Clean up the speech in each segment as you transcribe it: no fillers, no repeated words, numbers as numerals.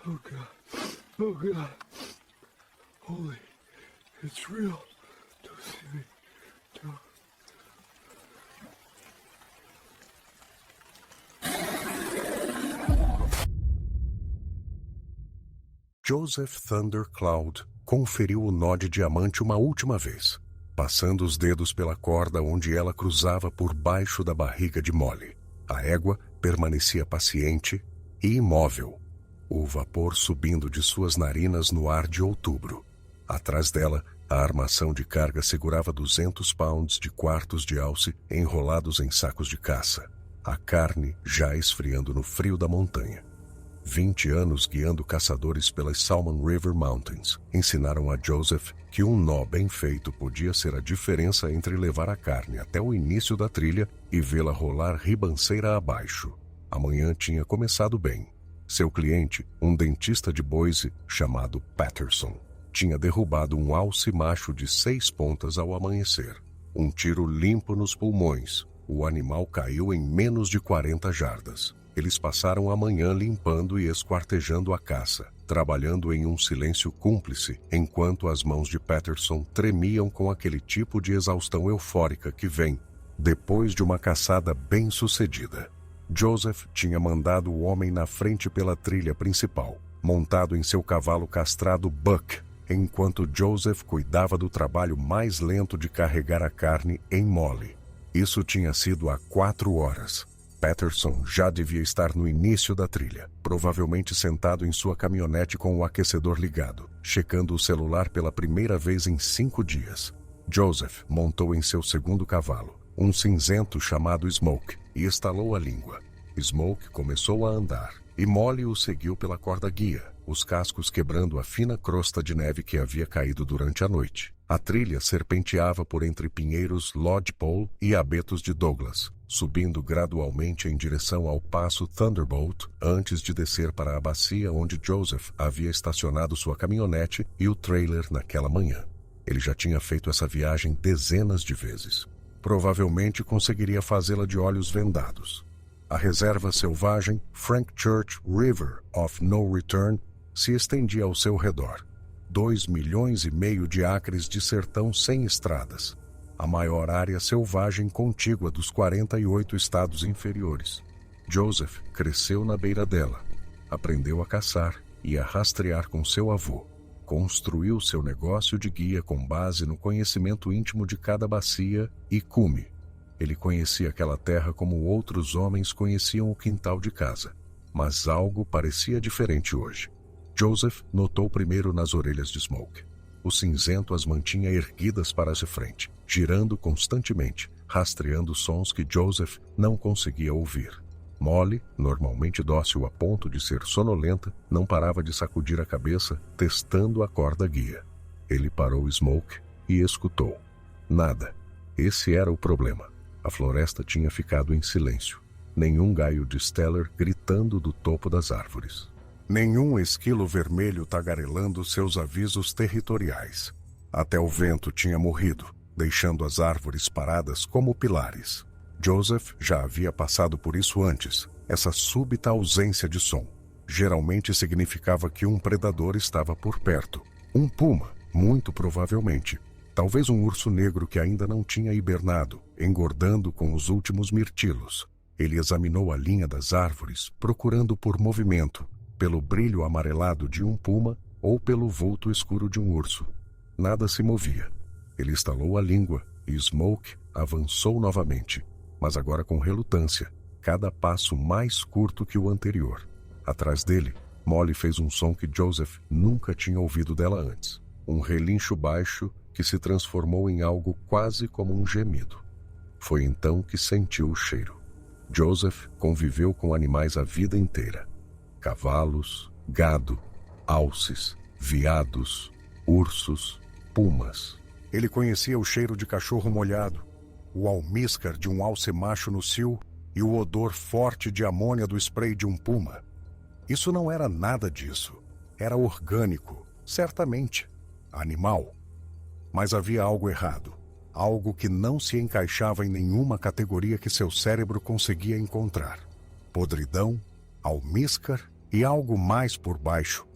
Oh God. Oh God. Holy, it's real. Don't see me. Don't. Joseph Thundercloud conferiu o nó de diamante uma última vez, passando os dedos pela corda onde ela cruzava por baixo da barriga de Molly. A égua permanecia paciente e imóvel, o vapor subindo de suas narinas no ar de outubro. Atrás dela, a armação de carga segurava 200 pounds de quartos de alce enrolados em sacos de caça, a carne já esfriando no frio da montanha. 20 anos guiando caçadores pelas Salmon River Mountains ensinaram a Joseph que um nó bem feito podia ser a diferença entre levar a carne até o início da trilha e vê-la rolar ribanceira abaixo. A manhã tinha começado bem. Seu cliente, um dentista de Boise chamado Patterson, tinha derrubado um alce macho de 6 pontas ao amanhecer. Um tiro limpo nos pulmões. O animal caiu em menos de 40 jardas. Eles passaram a manhã limpando e esquartejando a caça, trabalhando em um silêncio cúmplice, enquanto as mãos de Patterson tremiam com aquele tipo de exaustão eufórica que vem depois de uma caçada bem-sucedida. Joseph tinha mandado o homem na frente pela trilha principal, montado em seu cavalo castrado Buck, enquanto Joseph cuidava do trabalho mais lento de carregar a carne em Molly. Isso tinha sido há 4 horas. Patterson já devia estar no início da trilha, provavelmente sentado em sua caminhonete com o aquecedor ligado, checando o celular pela primeira vez em 5 dias. Joseph montou em seu segundo cavalo, um cinzento chamado Smoke, e estalou a língua. Smoke começou a andar, e Molly o seguiu pela corda guia, os cascos quebrando a fina crosta de neve que havia caído durante a noite. A trilha serpenteava por entre pinheiros Lodgepole e abetos de Douglas, subindo gradualmente em direção ao passo Thunderbolt antes de descer para a bacia onde Joseph havia estacionado sua caminhonete e o trailer naquela manhã. Ele já tinha feito essa viagem dezenas de vezes. Provavelmente conseguiria fazê-la de olhos vendados. A reserva selvagem Frank Church River of No Return se estendia ao seu redor. 2,5 milhões de acres de sertão sem estradas. A maior área selvagem contígua dos 48 estados inferiores. Joseph cresceu na beira dela. Aprendeu a caçar e a rastrear com seu avô. Construiu seu negócio de guia com base no conhecimento íntimo de cada bacia e cume. Ele conhecia aquela terra como outros homens conheciam o quintal de casa. Mas algo parecia diferente hoje. Joseph notou primeiro nas orelhas de Smoke. O cinzento as mantinha erguidas para de frente, girando constantemente, rastreando sons que Joseph não conseguia ouvir. Molly, normalmente dócil a ponto de ser sonolenta, não parava de sacudir a cabeça, testando a corda guia. Ele parou Smoke e escutou. Nada. Esse era o problema. A floresta tinha ficado em silêncio. Nenhum gaio de Stellar gritando do topo das árvores. Nenhum esquilo vermelho tagarelando seus avisos territoriais. Até o vento tinha morrido, deixando as árvores paradas como pilares. Joseph já havia passado por isso antes. Essa súbita ausência de som geralmente significava que um predador estava por perto. Um puma, muito provavelmente. Talvez um urso negro que ainda não tinha hibernado, engordando com os últimos mirtilos. Ele examinou a linha das árvores, procurando por movimento, pelo brilho amarelado de um puma ou pelo vulto escuro de um urso. Nada se movia. Ele estalou a língua e Smoke avançou novamente, mas agora com relutância, cada passo mais curto que o anterior. Atrás dele, Molly fez um som que Joseph nunca tinha ouvido dela antes. Um relincho baixo que se transformou em algo quase como um gemido. Foi então que sentiu o cheiro. Joseph conviveu com animais a vida inteira. Cavalos, gado, alces, veados, ursos, pumas. Ele conhecia o cheiro de cachorro molhado, o almíscar de um alce macho no cio e o odor forte de amônia do spray de um puma. Isso não era nada disso. Era orgânico, certamente. Animal. Mas havia algo errado. Algo que não se encaixava em nenhuma categoria que seu cérebro conseguia encontrar. Podridão, almíscar e algo mais por baixo.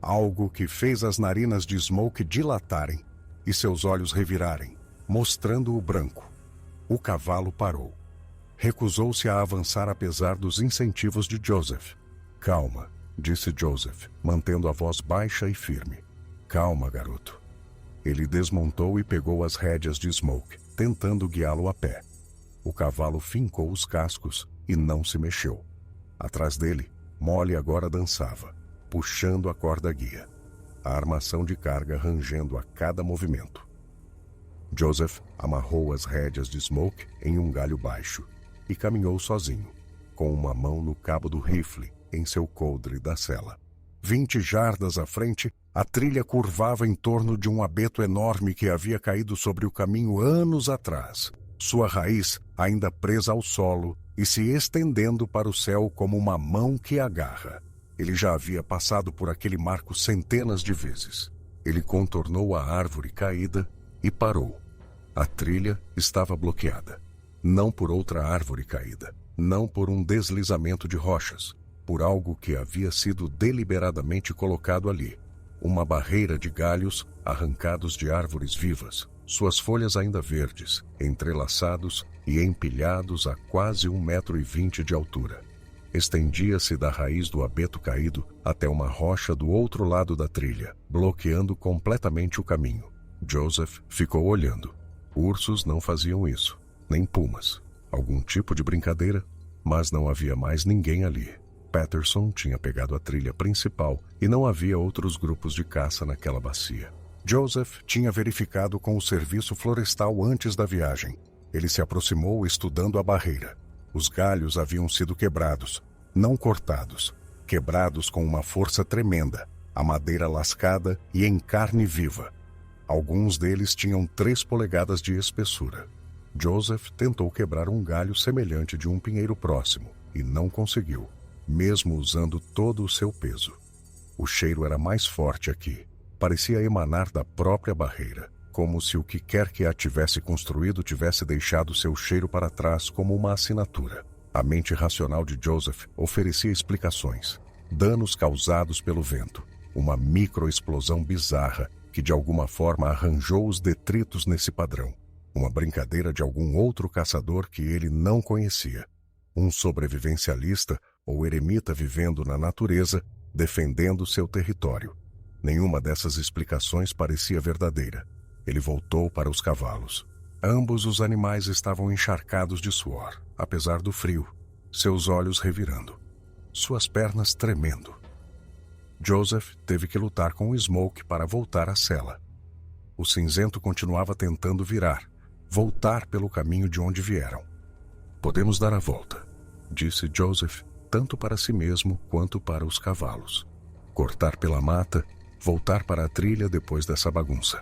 Algo que fez as narinas de Smoke dilatarem e seus olhos revirarem, mostrando o branco. O cavalo parou. Recusou-se a avançar apesar dos incentivos de Joseph. Calma, disse Joseph, mantendo a voz baixa e firme. Calma, garoto. Ele desmontou e pegou as rédeas de Smoke, tentando guiá-lo a pé. O cavalo fincou os cascos e não se mexeu. Atrás dele, Molly agora dançava, puxando a corda guia, a armação de carga rangendo a cada movimento. Joseph amarrou as rédeas de Smoke em um galho baixo e caminhou sozinho, com uma mão no cabo do rifle em seu coldre da sela. 20 jardas à frente, a trilha curvava em torno de um abeto enorme que havia caído sobre o caminho anos atrás, sua raiz ainda presa ao solo e se estendendo para o céu como uma mão que agarra. Ele já havia passado por aquele marco centenas de vezes. Ele contornou a árvore caída e parou. A trilha estava bloqueada. Não por outra árvore caída, não por um deslizamento de rochas, por algo que havia sido deliberadamente colocado ali. Uma barreira de galhos arrancados de árvores vivas, suas folhas ainda verdes, entrelaçados e empilhados a quase 1,20 m de altura. Estendia-se da raiz do abeto caído até uma rocha do outro lado da trilha, bloqueando completamente o caminho. Joseph ficou olhando. Ursos não faziam isso, nem pumas. Algum tipo de brincadeira, mas não havia mais ninguém ali. Patterson tinha pegado a trilha principal e não havia outros grupos de caça naquela bacia. Joseph tinha verificado com o serviço florestal antes da viagem. Ele se aproximou estudando a barreira. Os galhos haviam sido quebrados, não cortados, quebrados com uma força tremenda, a madeira lascada e em carne viva. Alguns deles tinham 3 polegadas de espessura. Joseph tentou quebrar um galho semelhante de um pinheiro próximo e não conseguiu, mesmo usando todo o seu peso. O cheiro era mais forte aqui. Parecia emanar da própria barreira, como se o que quer que a tivesse construído tivesse deixado seu cheiro para trás como uma assinatura. A mente racional de Joseph oferecia explicações. Danos causados pelo vento, uma microexplosão bizarra que de alguma forma arranjou os detritos nesse padrão. Uma brincadeira de algum outro caçador que ele não conhecia. Um sobrevivencialista ou eremita vivendo na natureza, defendendo seu território. Nenhuma dessas explicações parecia verdadeira. Ele voltou para os cavalos. Ambos os animais estavam encharcados de suor, apesar do frio, seus olhos revirando, suas pernas tremendo. Joseph teve que lutar com o Smoke para voltar à cela. O cinzento continuava tentando virar, voltar pelo caminho de onde vieram. Podemos dar a volta, disse Joseph, tanto para si mesmo quanto para os cavalos. Cortar pela mata, voltar para a trilha depois dessa bagunça.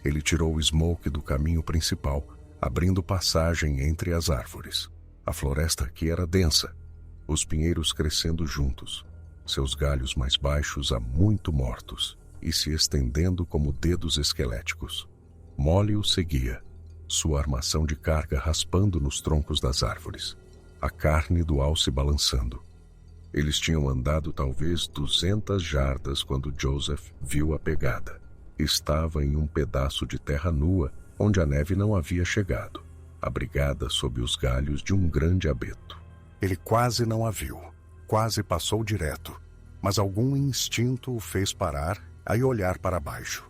Ele tirou o Smoke do caminho principal, abrindo passagem entre as árvores. A floresta aqui era densa, os pinheiros crescendo juntos, seus galhos mais baixos há muito mortos e se estendendo como dedos esqueléticos. Molly o seguia, sua armação de carga raspando nos troncos das árvores, a carne do alce balançando. Eles tinham andado talvez 200 jardas quando Joseph viu a pegada. Estava em um pedaço de terra nua onde a neve não havia chegado, abrigada sob os galhos de um grande abeto. Ele quase não a viu, quase passou direto, mas algum instinto o fez parar e olhar para baixo.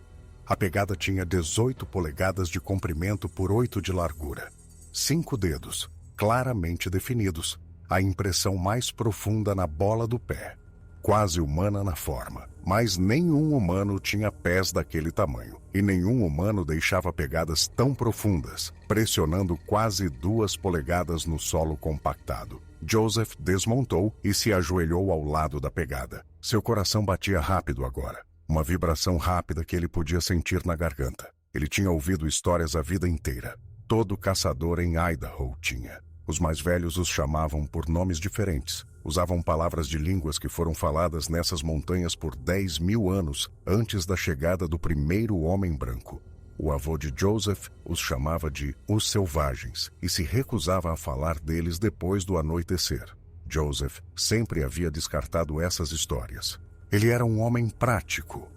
A pegada tinha 18 polegadas de comprimento por 8 de largura. 5 dedos, claramente definidos, a impressão mais profunda na bola do pé. Quase humana na forma, mas nenhum humano tinha pés daquele tamanho, e nenhum humano deixava pegadas tão profundas, pressionando quase 2 polegadas no solo compactado. Joseph desmontou e se ajoelhou ao lado da pegada. Seu coração batia rápido agora, uma vibração rápida que ele podia sentir na garganta. Ele tinha ouvido histórias a vida inteira. Todo caçador em Idaho tinha. Os mais velhos os chamavam por nomes diferentes. Usavam palavras de línguas que foram faladas nessas montanhas por 10.000 anos antes da chegada do primeiro homem branco. O avô de Joseph os chamava de os selvagens e se recusava a falar deles depois do anoitecer. Joseph sempre havia descartado essas histórias. Ele era um homem prático,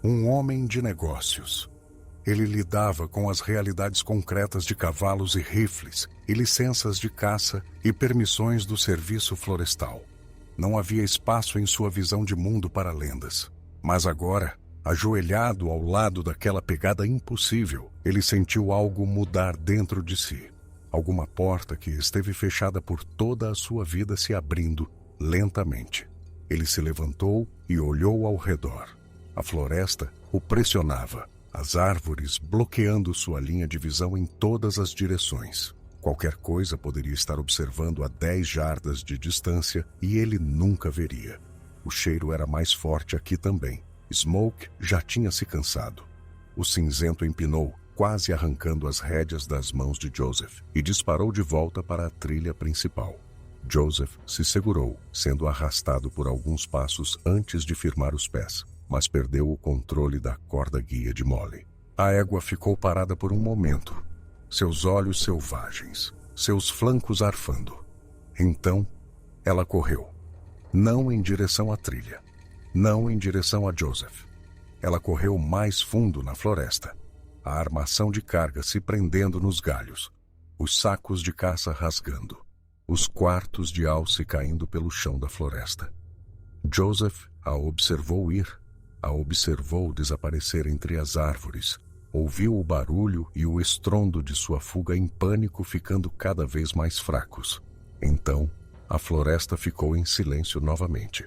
um homem de negócios. Ele lidava com as realidades concretas de cavalos e rifles, e licenças de caça e permissões do serviço florestal. Não havia espaço em sua visão de mundo para lendas. Mas agora, ajoelhado ao lado daquela pegada impossível, ele sentiu algo mudar dentro de si. Alguma porta que esteve fechada por toda a sua vida se abrindo lentamente. Ele se levantou e olhou ao redor. A floresta o pressionava, as árvores bloqueando sua linha de visão em todas as direções. Qualquer coisa poderia estar observando a 10 jardas de distância e ele nunca veria. O cheiro era mais forte aqui também. Smoke já tinha se cansado. O cinzento empinou, quase arrancando as rédeas das mãos de Joseph, e disparou de volta para a trilha principal. Joseph se segurou, sendo arrastado por alguns passos antes de firmar os pés, mas perdeu o controle da corda guia de Molly. A égua ficou parada por um momento, seus olhos selvagens, seus flancos arfando. Então, ela correu. Não em direção à trilha, não em direção a Joseph. Ela correu mais fundo na floresta, a armação de carga se prendendo nos galhos, os sacos de caça rasgando, os quartos de alce caindo pelo chão da floresta. Joseph a observou ir, a observou desaparecer entre as árvores, ouviu o barulho e o estrondo de sua fuga em pânico ficando cada vez mais fracos. Então, a floresta ficou em silêncio novamente.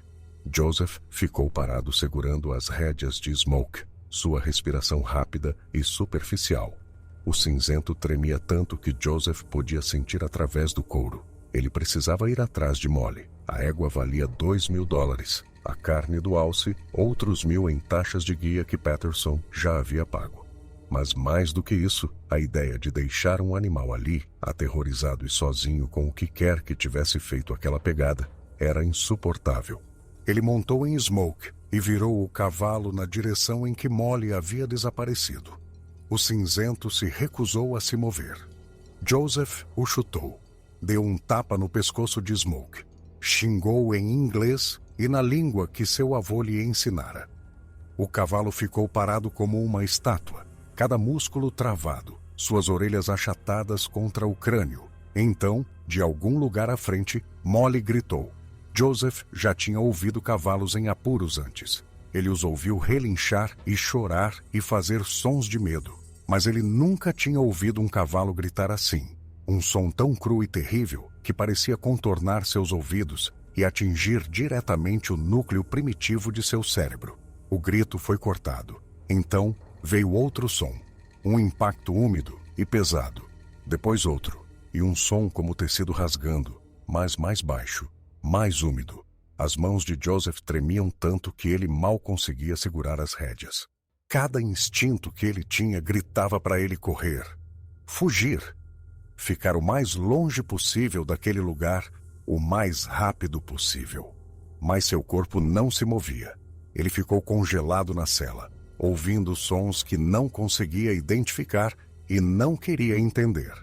Joseph ficou parado segurando as rédeas de Smoke, sua respiração rápida e superficial. O cinzento tremia tanto que Joseph podia sentir através do couro. Ele precisava ir atrás de Molly. A égua valia $2.000. A carne do alce, outros 1.000 em taxas de guia que Patterson já havia pago. Mas mais do que isso, a ideia de deixar um animal ali, aterrorizado e sozinho com o que quer que tivesse feito aquela pegada, era insuportável. Ele montou em Smoke e virou o cavalo na direção em que Molly havia desaparecido. O cinzento se recusou a se mover. Joseph o chutou. Deu um tapa no pescoço de Smoke. Xingou em inglês e na língua que seu avô lhe ensinara. O cavalo ficou parado como uma estátua, cada músculo travado, suas orelhas achatadas contra o crânio. Então, de algum lugar à frente, Molly gritou. Joseph já tinha ouvido cavalos em apuros antes. Ele os ouviu relinchar e chorar e fazer sons de medo. Mas ele nunca tinha ouvido um cavalo gritar assim. Um som tão cru e terrível que parecia contornar seus ouvidos e atingir diretamente o núcleo primitivo de seu cérebro. O grito foi cortado. Então veio outro som. Um impacto úmido e pesado. Depois outro. E um som como tecido rasgando, mas mais baixo. Mais úmido. As mãos de Joseph tremiam tanto que ele mal conseguia segurar as rédeas. Cada instinto que ele tinha gritava para ele correr. Fugir. Ficar o mais longe possível daquele lugar, o mais rápido possível. Mas seu corpo não se movia. Ele ficou congelado na cela, ouvindo sons que não conseguia identificar e não queria entender.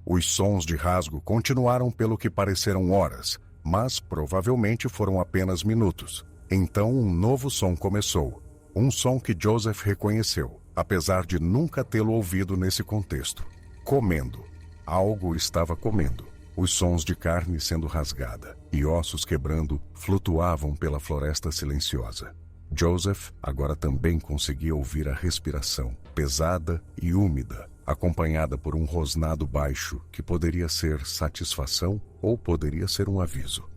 Os sons de rasgo continuaram pelo que pareceram horas, mas provavelmente foram apenas minutos. Então um novo som começou. Um som que Joseph reconheceu, apesar de nunca tê-lo ouvido nesse contexto. Comendo. Algo estava comendo. Os sons de carne sendo rasgada e ossos quebrando flutuavam pela floresta silenciosa. Joseph agora também conseguia ouvir a respiração, pesada e úmida, acompanhada por um rosnado baixo que poderia ser satisfação ou poderia ser um aviso.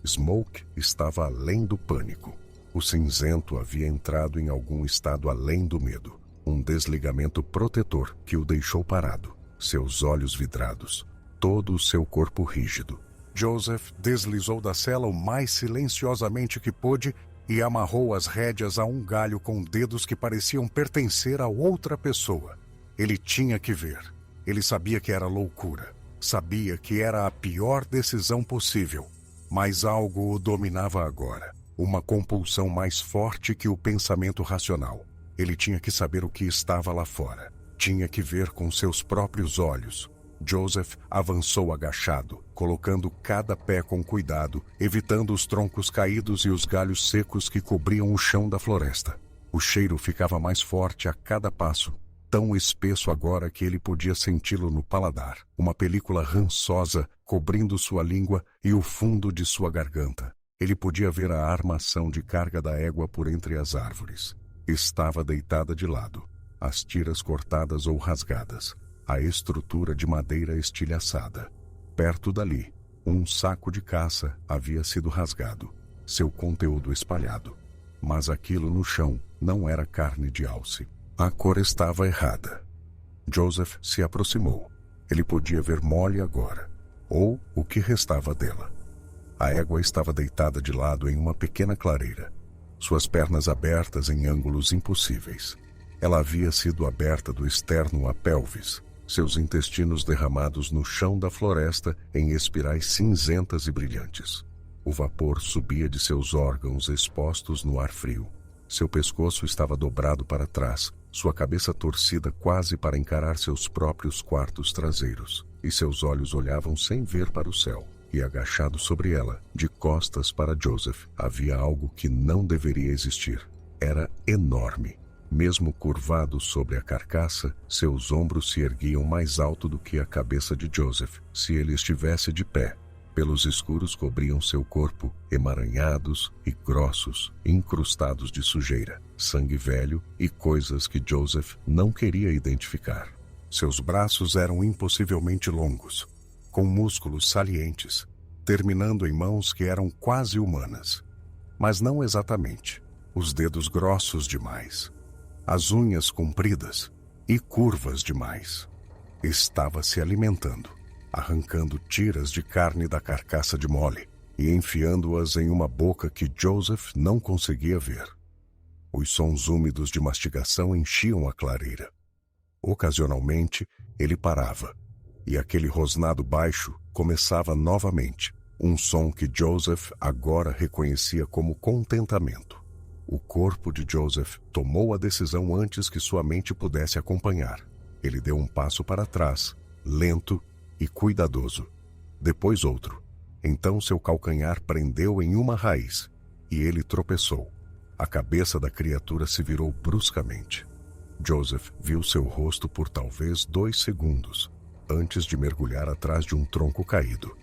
Smoke estava além do pânico. O cinzento havia entrado em algum estado além do medo. Um desligamento protetor que o deixou parado, seus olhos vidrados, todo o seu corpo rígido. Joseph deslizou da cela o mais silenciosamente que pôde e amarrou as rédeas a um galho com dedos que pareciam pertencer a outra pessoa. Ele tinha que ver. Ele sabia que era loucura. Sabia que era a pior decisão possível. Mas algo o dominava agora. Uma compulsão mais forte que o pensamento racional. Ele tinha que saber o que estava lá fora. Tinha que ver com seus próprios olhos. Joseph avançou agachado, colocando cada pé com cuidado, evitando os troncos caídos e os galhos secos que cobriam o chão da floresta. O cheiro ficava mais forte a cada passo, tão espesso agora que ele podia senti-lo no paladar, uma película rançosa cobrindo sua língua e o fundo de sua garganta. Ele podia ver a armação de carga da égua por entre as árvores. Estava deitada de lado, as tiras cortadas ou rasgadas, a estrutura de madeira estilhaçada. Perto dali, um saco de caça havia sido rasgado, seu conteúdo espalhado. Mas aquilo no chão não era carne de alce. A cor estava errada. Joseph se aproximou. Ele podia ver Molly agora, ou o que restava dela. A égua estava deitada de lado em uma pequena clareira, suas pernas abertas em ângulos impossíveis. Ela havia sido aberta do externo à pelvis, seus intestinos derramados no chão da floresta em espirais cinzentas e brilhantes. O vapor subia de seus órgãos expostos no ar frio. Seu pescoço estava dobrado para trás, sua cabeça torcida quase para encarar seus próprios quartos traseiros, e seus olhos olhavam sem ver para o céu. E agachado sobre ela, de costas para Joseph, havia algo que não deveria existir. Era enorme. Mesmo curvado sobre a carcaça, seus ombros se erguiam mais alto do que a cabeça de Joseph, se ele estivesse de pé. Pelos escuros cobriam seu corpo, emaranhados e grossos, incrustados de sujeira, sangue velho e coisas que Joseph não queria identificar. Seus braços eram impossivelmente longos, com músculos salientes, terminando em mãos que eram quase humanas. Mas não exatamente. Os dedos grossos demais. As unhas compridas e curvas demais. Estava se alimentando, arrancando tiras de carne da carcaça de Molly e enfiando-as em uma boca que Joseph não conseguia ver. Os sons úmidos de mastigação enchiam a clareira. Ocasionalmente, ele parava, e aquele rosnado baixo começava novamente, um som que Joseph agora reconhecia como contentamento. O corpo de Joseph tomou a decisão antes que sua mente pudesse acompanhar. Ele deu um passo para trás, lento e cuidadoso. Depois outro. Então seu calcanhar prendeu em uma raiz, e ele tropeçou. A cabeça da criatura se virou bruscamente. Joseph viu seu rosto por talvez 2 segundos, antes de mergulhar atrás de um tronco caído.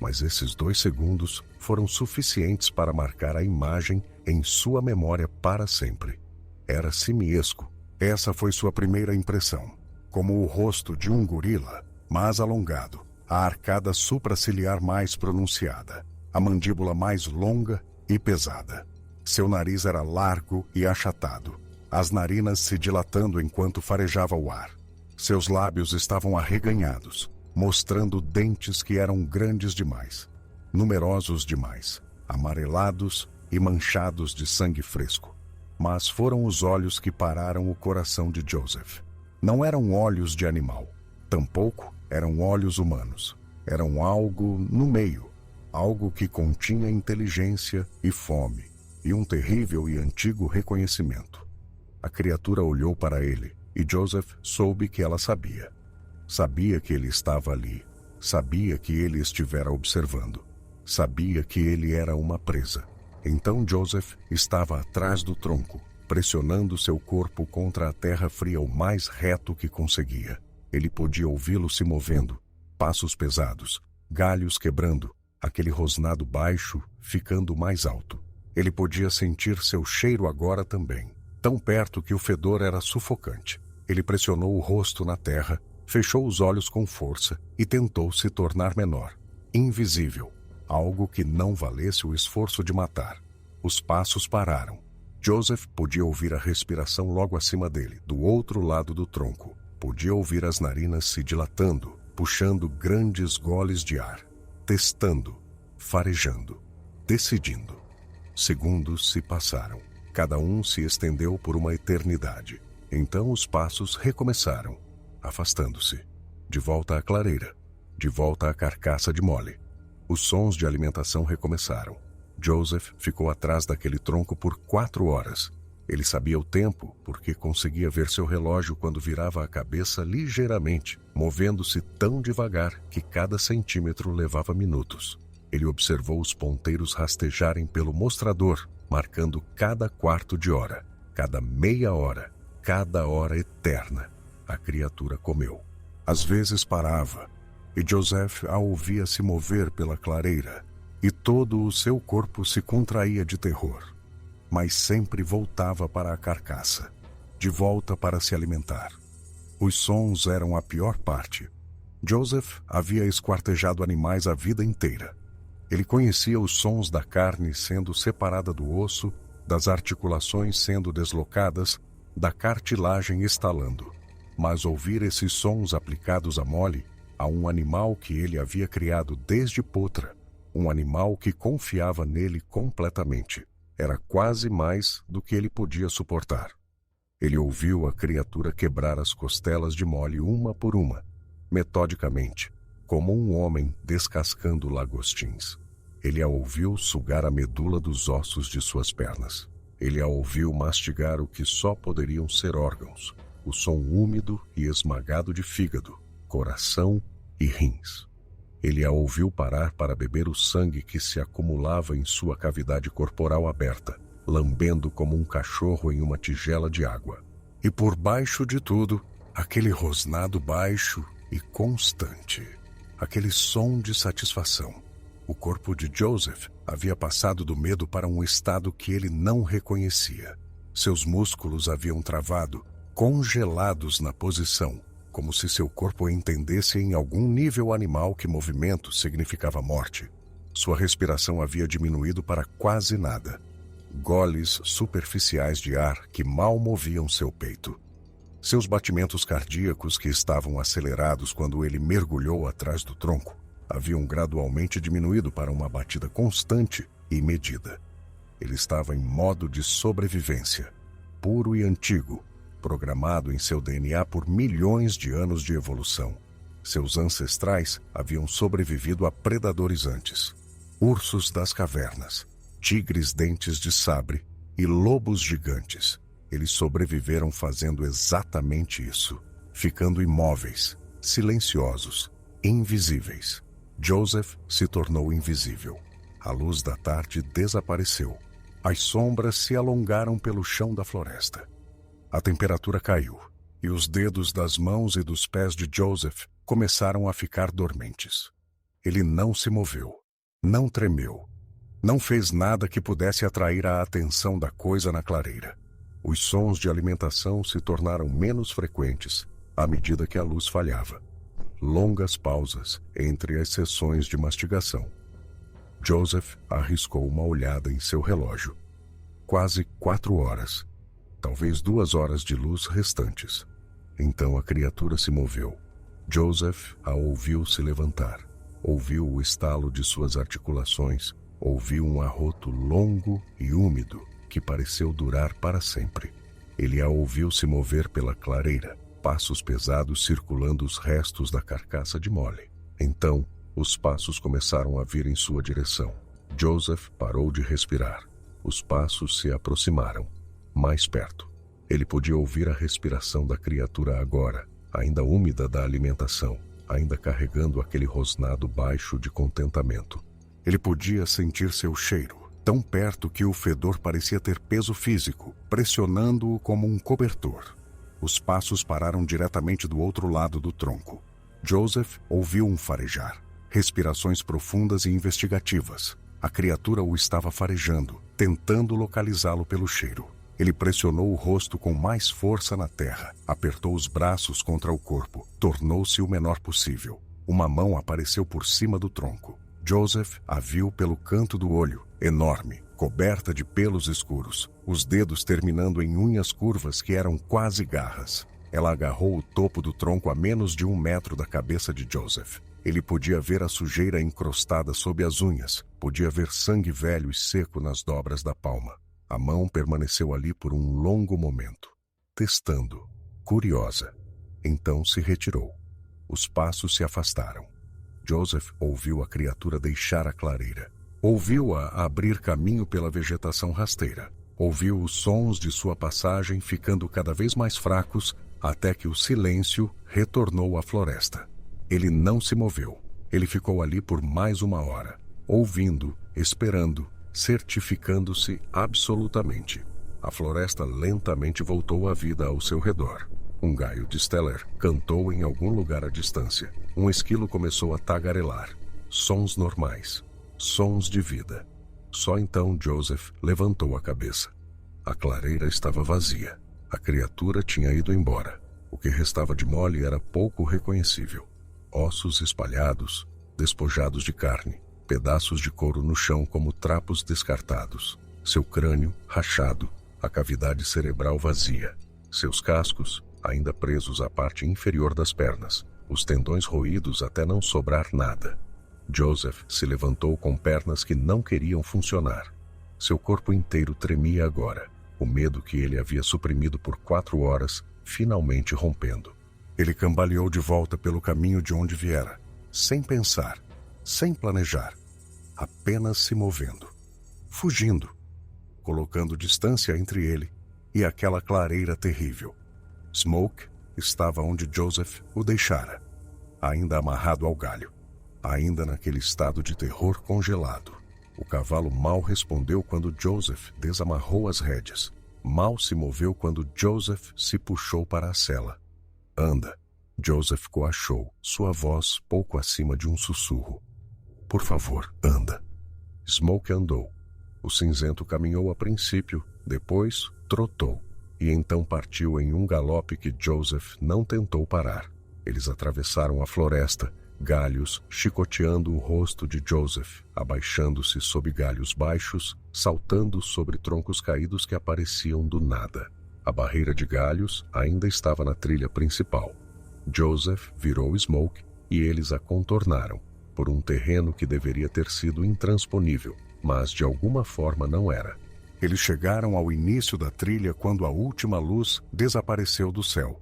Mas esses 2 segundos foram suficientes para marcar a imagem em sua memória para sempre. Era simiesco. Essa foi sua primeira impressão. Como o rosto de um gorila, mas alongado, a arcada supraciliar mais pronunciada, a mandíbula mais longa e pesada. Seu nariz era largo e achatado, as narinas se dilatando enquanto farejava o ar. Seus lábios estavam arreganhados, mostrando dentes que eram grandes demais, numerosos demais, amarelados e manchados de sangue fresco. Mas foram os olhos que pararam o coração de Joseph. Não eram olhos de animal, tampouco eram olhos humanos. Eram algo no meio, algo que continha inteligência e fome, e um terrível e antigo reconhecimento. A criatura olhou para ele, e Joseph soube que ela sabia. Sabia que ele estava ali, sabia que ele estivera observando, sabia que ele era uma presa. Então Joseph estava atrás do tronco, pressionando seu corpo contra a terra fria o mais reto que conseguia. Ele podia ouvi-lo se movendo, passos pesados, galhos quebrando, aquele rosnado baixo ficando mais alto. Ele podia sentir seu cheiro agora também, tão perto que o fedor era sufocante. Ele pressionou o rosto na terra, fechou os olhos com força e tentou se tornar menor, invisível, algo que não valesse o esforço de matar. Os passos pararam. Joseph podia ouvir a respiração logo acima dele, do outro lado do tronco. Podia ouvir as narinas se dilatando, puxando grandes goles de ar, testando, farejando, decidindo. Segundos se passaram. Cada um se estendeu por uma eternidade. Então os passos recomeçaram, afastando-se, de volta à clareira, de volta à carcaça de Molly. Os sons de alimentação recomeçaram. Joseph ficou atrás daquele tronco por 4 horas, Ele sabia o tempo porque conseguia ver seu relógio quando virava a cabeça ligeiramente, movendo-se tão devagar que cada centímetro levava minutos. Ele observou os ponteiros rastejarem pelo mostrador, marcando cada quarto de hora, cada meia hora, cada hora eterna. A criatura comeu. Às vezes parava, e Joseph a ouvia se mover pela clareira, e todo o seu corpo se contraía de terror. Mas sempre voltava para a carcaça, de volta para se alimentar. Os sons eram a pior parte. Joseph havia esquartejado animais a vida inteira. Ele conhecia os sons da carne sendo separada do osso, das articulações sendo deslocadas, da cartilagem estalando. Mas ouvir esses sons aplicados a Molly, a um animal que ele havia criado desde potra, um animal que confiava nele completamente, era quase mais do que ele podia suportar. Ele ouviu a criatura quebrar as costelas de Molly uma por uma, metodicamente, como um homem descascando lagostins. Ele a ouviu sugar a medula dos ossos de suas pernas. Ele a ouviu mastigar o que só poderiam ser órgãos, o som úmido e esmagado de fígado, coração e rins. Ele a ouviu parar para beber o sangue que se acumulava em sua cavidade corporal aberta, lambendo como um cachorro em uma tigela de água. E por baixo de tudo, aquele rosnado baixo e constante, aquele som de satisfação. O corpo de Joseph havia passado do medo para um estado que ele não reconhecia. Seus músculos haviam travado, congelados na posição, como se seu corpo entendesse em algum nível animal que movimento significava morte. Sua respiração havia diminuído para quase nada. Goles superficiais de ar que mal moviam seu peito. Seus batimentos cardíacos, que estavam acelerados quando ele mergulhou atrás do tronco, haviam gradualmente diminuído para uma batida constante e medida. Ele estava em modo de sobrevivência, puro e antigo, programado em seu DNA por milhões de anos de evolução. Seus ancestrais haviam sobrevivido a predadores antes. Ursos das cavernas, tigres dentes de sabre e lobos gigantes. Eles sobreviveram fazendo exatamente isso, ficando imóveis, silenciosos, invisíveis. Joseph se tornou invisível. A luz da tarde desapareceu. As sombras se alongaram pelo chão da floresta. A temperatura caiu, e os dedos das mãos e dos pés de Joseph começaram a ficar dormentes. Ele não se moveu, não tremeu, não fez nada que pudesse atrair a atenção da coisa na clareira. Os sons de alimentação se tornaram menos frequentes à medida que a luz falhava. Longas pausas entre as sessões de mastigação. Joseph arriscou uma olhada em seu relógio. Quase 4 horas. Talvez 2 horas de luz restantes. Então a criatura se moveu. Joseph a ouviu se levantar. Ouviu o estalo de suas articulações. Ouviu um arroto longo e úmido que pareceu durar para sempre. Ele a ouviu se mover pela clareira, passos pesados circulando os restos da carcaça de Molly. Então, os passos começaram a vir em sua direção. Joseph parou de respirar. Os passos se aproximaram. Mais perto. Ele podia ouvir a respiração da criatura agora, ainda úmida da alimentação, ainda carregando aquele rosnado baixo de contentamento. Ele podia sentir seu cheiro, tão perto que o fedor parecia ter peso físico, pressionando-o como um cobertor. Os passos pararam diretamente do outro lado do tronco. Joseph ouviu um farejar, respirações profundas e investigativas. A criatura o estava farejando, tentando localizá-lo pelo cheiro. Ele pressionou o rosto com mais força na terra, apertou os braços contra o corpo, tornou-se o menor possível. Uma mão apareceu por cima do tronco. Joseph a viu pelo canto do olho, enorme, coberta de pelos escuros, os dedos terminando em unhas curvas que eram quase garras. Ela agarrou o topo do tronco a menos de 1 metro da cabeça de Joseph. Ele podia ver a sujeira encrostada sob as unhas, podia ver sangue velho e seco nas dobras da palma. A mão permaneceu ali por um longo momento, testando, curiosa. Então se retirou. Os passos se afastaram. Joseph ouviu a criatura deixar a clareira. Ouviu-a abrir caminho pela vegetação rasteira. Ouviu os sons de sua passagem ficando cada vez mais fracos até que o silêncio retornou à floresta. Ele não se moveu. Ele ficou ali por mais 1 hora, ouvindo, esperando, certificando-se absolutamente. A floresta lentamente voltou à vida ao seu redor. Um gaio de Stellar cantou em algum lugar à distância. Um esquilo começou a tagarelar. Sons normais. Sons de vida. Só então Joseph levantou a cabeça. A clareira estava vazia. A criatura tinha ido embora. O que restava de Molly era pouco reconhecível. Ossos espalhados, despojados de carne, pedaços de couro no chão como trapos descartados. Seu crânio rachado, a cavidade cerebral vazia. Seus cascos, ainda presos à parte inferior das pernas, os tendões roídos até não sobrar nada. Joseph se levantou com pernas que não queriam funcionar. Seu corpo inteiro tremia agora, o medo que ele havia suprimido por 4 horas, finalmente rompendo. Ele cambaleou de volta pelo caminho de onde viera, sem pensar, sem planejar, apenas se movendo, fugindo, colocando distância entre ele e aquela clareira terrível. Smoke estava onde Joseph o deixara, ainda amarrado ao galho, ainda naquele estado de terror congelado. O cavalo mal respondeu quando Joseph desamarrou as rédeas. Mal se moveu quando Joseph se puxou para a sela. Anda. Joseph coachou, sua voz pouco acima de um sussurro. Por favor, anda. Smoke andou. O cinzento caminhou a princípio, depois trotou, e então partiu em um galope que Joseph não tentou parar. Eles atravessaram a floresta, galhos chicoteando o rosto de Joseph, abaixando-se sob galhos baixos, saltando sobre troncos caídos que apareciam do nada. A barreira de galhos ainda estava na trilha principal. Joseph virou Smoke e eles a contornaram, por um terreno que deveria ter sido intransponível, mas de alguma forma não era. Eles chegaram ao início da trilha quando a última luz desapareceu do céu.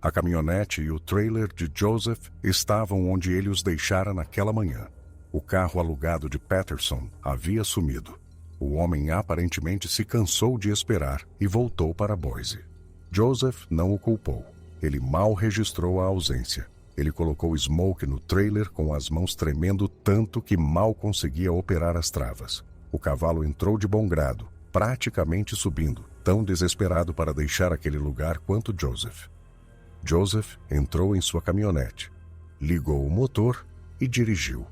A caminhonete e o trailer de Joseph estavam onde ele os deixara naquela manhã. O carro alugado de Patterson havia sumido. O homem aparentemente se cansou de esperar e voltou para Boise. Joseph não o culpou. Ele mal registrou a ausência. Ele colocou Smoke no trailer com as mãos tremendo tanto que mal conseguia operar as travas. O cavalo entrou de bom grado, praticamente subindo, tão desesperado para deixar aquele lugar quanto Joseph. Joseph entrou em sua caminhonete, ligou o motor e dirigiu.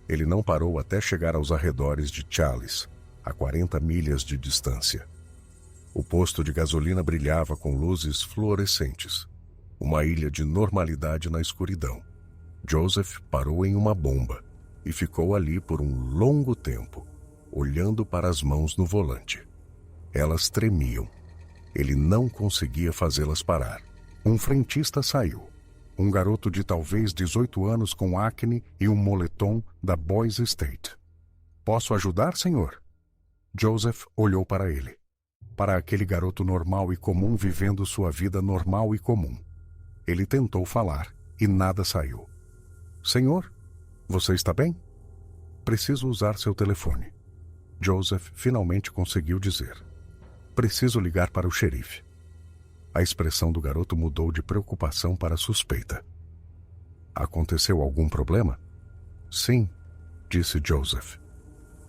Ele não parou até chegar aos arredores de Challis, a 40 milhas de distância. O posto de gasolina brilhava com luzes fluorescentes. Uma ilha de normalidade na escuridão. Joseph parou em uma bomba e ficou ali por um longo tempo, olhando para as mãos no volante. Elas tremiam. Ele não conseguia fazê-las parar. Um frentista saiu. Um garoto de talvez 18 anos com acne e um moletom da Boise State. Posso ajudar, senhor? Joseph olhou para ele. Para aquele garoto normal e comum vivendo sua vida normal e comum. Ele tentou falar e nada saiu. Senhor, você está bem? Preciso usar seu telefone. Joseph finalmente conseguiu dizer. Preciso ligar para o xerife. A expressão do garoto mudou de preocupação para suspeita. Aconteceu algum problema? Sim, disse Joseph.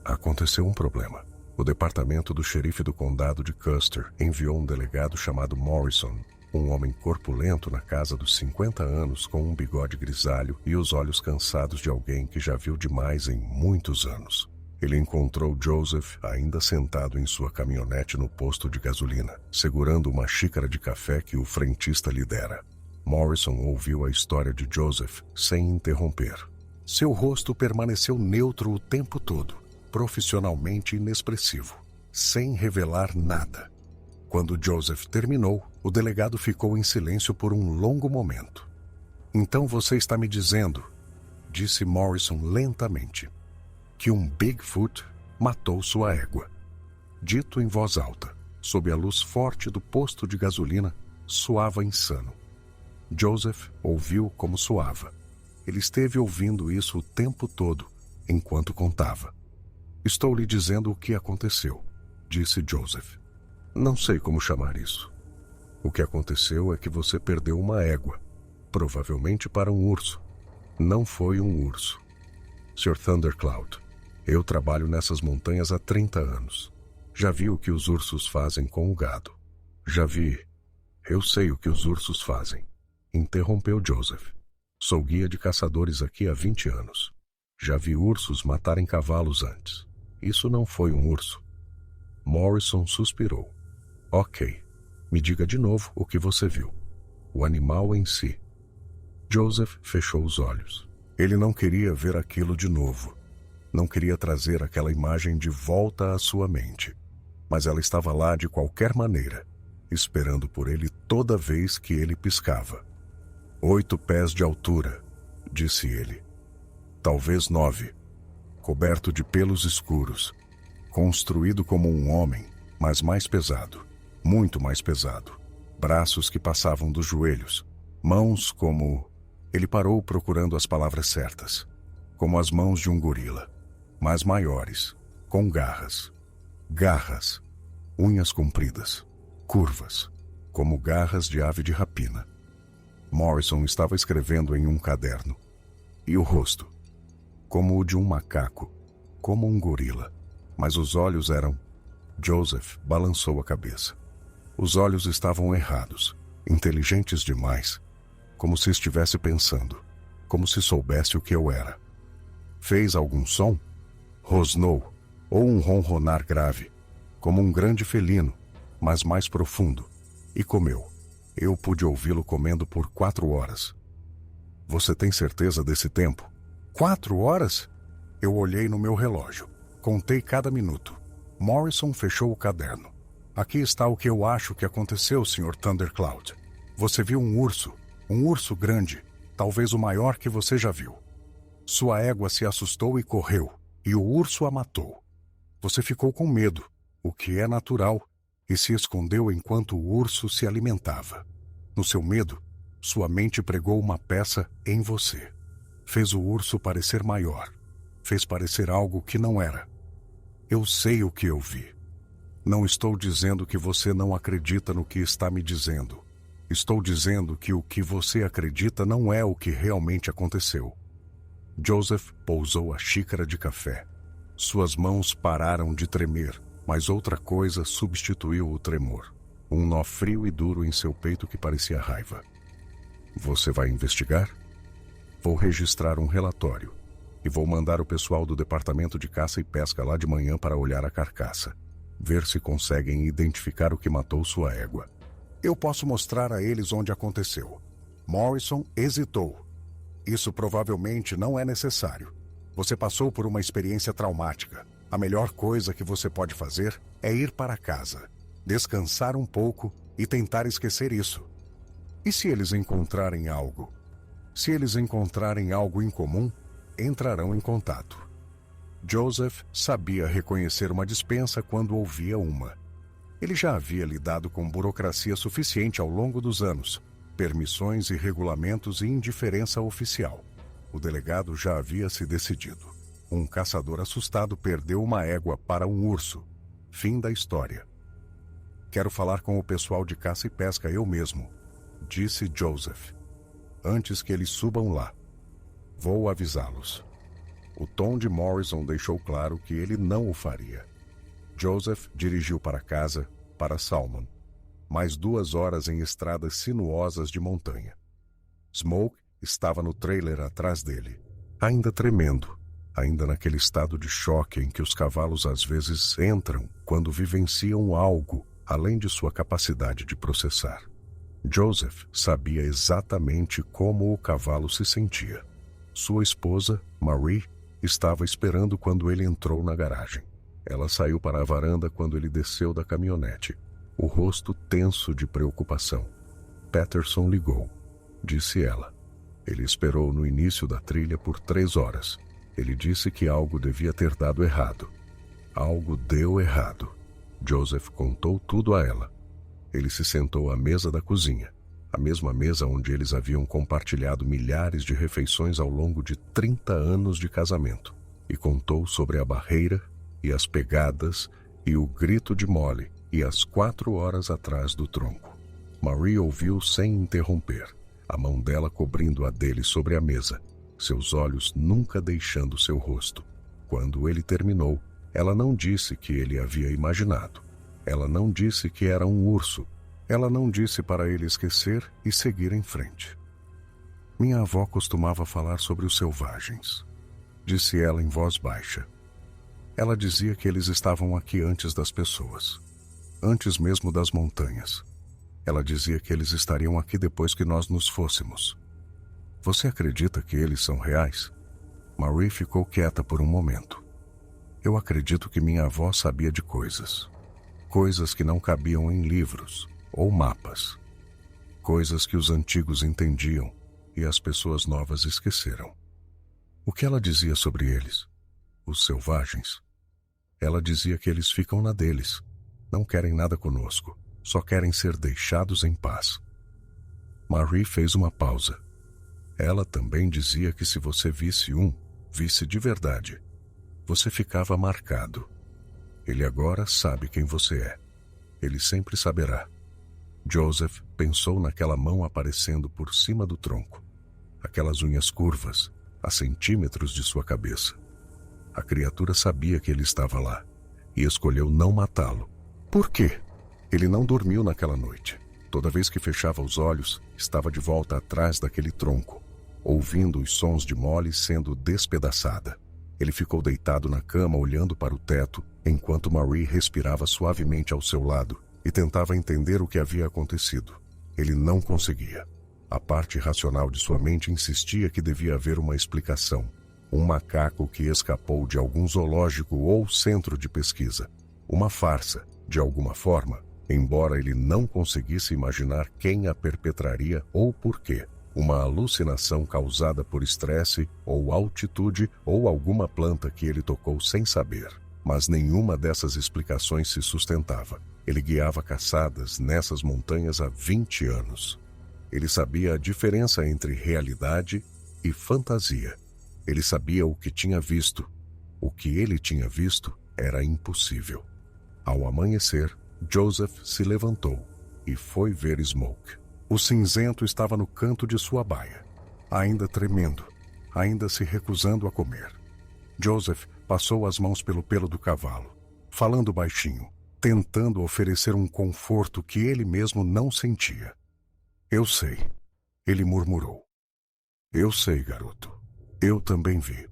Aconteceu um problema. O departamento do xerife do condado de Custer enviou um delegado chamado Morrison, um homem corpulento na casa dos 50 anos com um bigode grisalho e os olhos cansados de alguém que já viu demais em muitos anos. Ele encontrou Joseph ainda sentado em sua caminhonete no posto de gasolina, segurando uma xícara de café que o frentista lhe dera. Morrison ouviu a história de Joseph sem interromper. Seu rosto permaneceu neutro o tempo todo, profissionalmente inexpressivo, sem revelar nada. Quando Joseph terminou, o delegado ficou em silêncio por um longo momento. Então você está me dizendo, disse Morrison lentamente, que um Bigfoot matou sua égua. Dito em voz alta, sob a luz forte do posto de gasolina, soava insano. Joseph ouviu como soava. Ele esteve ouvindo isso o tempo todo, enquanto contava. Estou lhe dizendo o que aconteceu, disse Joseph. Não sei como chamar isso. O que aconteceu é que você perdeu uma égua, provavelmente para um urso. Não foi um urso. Sr. Thundercloud, eu trabalho nessas montanhas há 30 anos. Já vi o que os ursos fazem com o gado. Já vi. Eu sei o que os ursos fazem. Interrompeu Joseph. Sou guia de caçadores aqui há 20 anos. Já vi ursos matarem cavalos antes. Isso não foi um urso. Morrison suspirou. Ok. Me diga de novo o que você viu. O animal em si. Joseph fechou os olhos. Ele não queria ver aquilo de novo. Não queria trazer aquela imagem de volta à sua mente. Mas ela estava lá de qualquer maneira, esperando por ele toda vez que ele piscava. 8 pés de altura, disse ele. Talvez 9. Coberto de pelos escuros. Construído como um homem, mas mais pesado. Muito mais pesado. Braços que passavam dos joelhos. Mãos como... Ele parou procurando as palavras certas. Como as mãos de um gorila. Mas maiores. Com garras. Garras. Unhas compridas. Curvas. Como garras de ave de rapina. Morrison estava escrevendo em um caderno. E o rosto? Como o de um macaco. Como um gorila. Mas os olhos eram... Joseph balançou a cabeça. Os olhos estavam errados. Inteligentes demais. Como se estivesse pensando. Como se soubesse o que eu era. Fez algum som? Rosnou. Ou um ronronar grave. Como um grande felino, mas mais profundo. E comeu. Eu pude ouvi-lo comendo por 4 horas. Você tem certeza desse tempo? 4 horas? Eu olhei no meu relógio. Contei cada minuto. Morrison fechou o caderno. Aqui está o que eu acho que aconteceu, Sr. Thundercloud. Você viu um urso grande, talvez o maior que você já viu. Sua égua se assustou e correu, e o urso a matou. Você ficou com medo, o que é natural, e se escondeu enquanto o urso se alimentava. No seu medo, sua mente pregou uma peça em você. Fez o urso parecer maior. Fez parecer algo que não era. Eu sei o que eu vi. Não estou dizendo que você não acredita no que está me dizendo. Estou dizendo que o que você acredita não é o que realmente aconteceu. Joseph pousou a xícara de café. Suas mãos pararam de tremer, mas outra coisa substituiu o tremor. Um nó frio e duro em seu peito que parecia raiva. Você vai investigar? Vou registrar um relatório. E vou mandar o pessoal do Departamento de Caça e Pesca lá de manhã para olhar a carcaça. Ver se conseguem identificar o que matou sua égua. Eu posso mostrar a eles onde aconteceu. Morrison hesitou. Isso provavelmente não é necessário. Você passou por uma experiência traumática. A melhor coisa que você pode fazer é ir para casa, descansar um pouco e tentar esquecer isso. E se eles encontrarem algo? Se eles encontrarem algo em comum, entrarão em contato. Joseph sabia reconhecer uma dispensa quando ouvia uma. Ele já havia lidado com burocracia suficiente ao longo dos anos, permissões e regulamentos e indiferença oficial. O delegado já havia se decidido. Um caçador assustado perdeu uma égua para um urso. Fim da história. Quero falar com o pessoal de caça e pesca eu mesmo, disse Joseph. Antes que eles subam lá. Vou avisá-los. O tom de Morrison deixou claro que ele não o faria. Joseph dirigiu para casa, para Salmon. Mais 2 horas em estradas sinuosas de montanha. Smoke estava no trailer atrás dele, ainda tremendo, ainda naquele estado de choque em que os cavalos às vezes entram quando vivenciam algo além de sua capacidade de processar. Joseph sabia exatamente como o cavalo se sentia. Sua esposa, Marie, estava esperando quando ele entrou na garagem. Ela saiu para a varanda quando ele desceu da caminhonete, o rosto tenso de preocupação. Patterson ligou, disse ela. Ele esperou no início da trilha por 3 horas. Ele disse que algo devia ter dado errado. Algo deu errado. Joseph contou tudo a ela. Ele se sentou à mesa da cozinha, a mesma mesa onde eles haviam compartilhado milhares de refeições ao longo de 30 anos de casamento, e contou sobre a barreira e as pegadas e o grito de Molly e as 4 horas atrás do tronco. Marie ouviu sem interromper, a mão dela cobrindo a dele sobre a mesa, seus olhos nunca deixando seu rosto. Quando ele terminou, ela não disse que ele havia imaginado. Ela não disse que era um urso. Ela não disse para ele esquecer e seguir em frente. Minha avó costumava falar sobre os selvagens, disse ela em voz baixa. Ela dizia que eles estavam aqui antes das pessoas, antes mesmo das montanhas. Ela dizia que eles estariam aqui depois que nós nos fôssemos. Você acredita que eles são reais? Marie ficou quieta por um momento. Eu acredito que minha avó sabia de coisas. Coisas que não cabiam em livros ou mapas. Coisas que os antigos entendiam e as pessoas novas esqueceram. O que ela dizia sobre eles? Os selvagens? Ela dizia que eles ficam na deles. Não querem nada conosco. Só querem ser deixados em paz. Marie fez uma pausa. Ela também dizia que se você visse de verdade, você ficava marcado. Ele agora sabe quem você é. Ele sempre saberá. Joseph pensou naquela mão aparecendo por cima do tronco. Aquelas unhas curvas, a centímetros de sua cabeça. A criatura sabia que ele estava lá e escolheu não matá-lo. Por quê? Ele não dormiu naquela noite. Toda vez que fechava os olhos, estava de volta atrás daquele tronco, ouvindo os sons de Molly sendo despedaçada. Ele ficou deitado na cama olhando para o teto, enquanto Marie respirava suavemente ao seu lado e tentava entender o que havia acontecido. Ele não conseguia. A parte racional de sua mente insistia que devia haver uma explicação. Um macaco que escapou de algum zoológico ou centro de pesquisa. Uma farsa, de alguma forma, embora ele não conseguisse imaginar quem a perpetraria ou por quê. Uma alucinação causada por estresse ou altitude ou alguma planta que ele tocou sem saber. Mas nenhuma dessas explicações se sustentava. Ele guiava caçadas nessas montanhas há 20 anos. Ele sabia a diferença entre realidade e fantasia. Ele sabia o que tinha visto. O que ele tinha visto era impossível. Ao amanhecer, Joseph se levantou e foi ver Smoke. O cinzento estava no canto de sua baia, ainda tremendo, ainda se recusando a comer. Joseph passou as mãos pelo pelo do cavalo, falando baixinho, tentando oferecer um conforto que ele mesmo não sentia. Eu sei, ele murmurou. Eu sei, garoto. Eu também vi.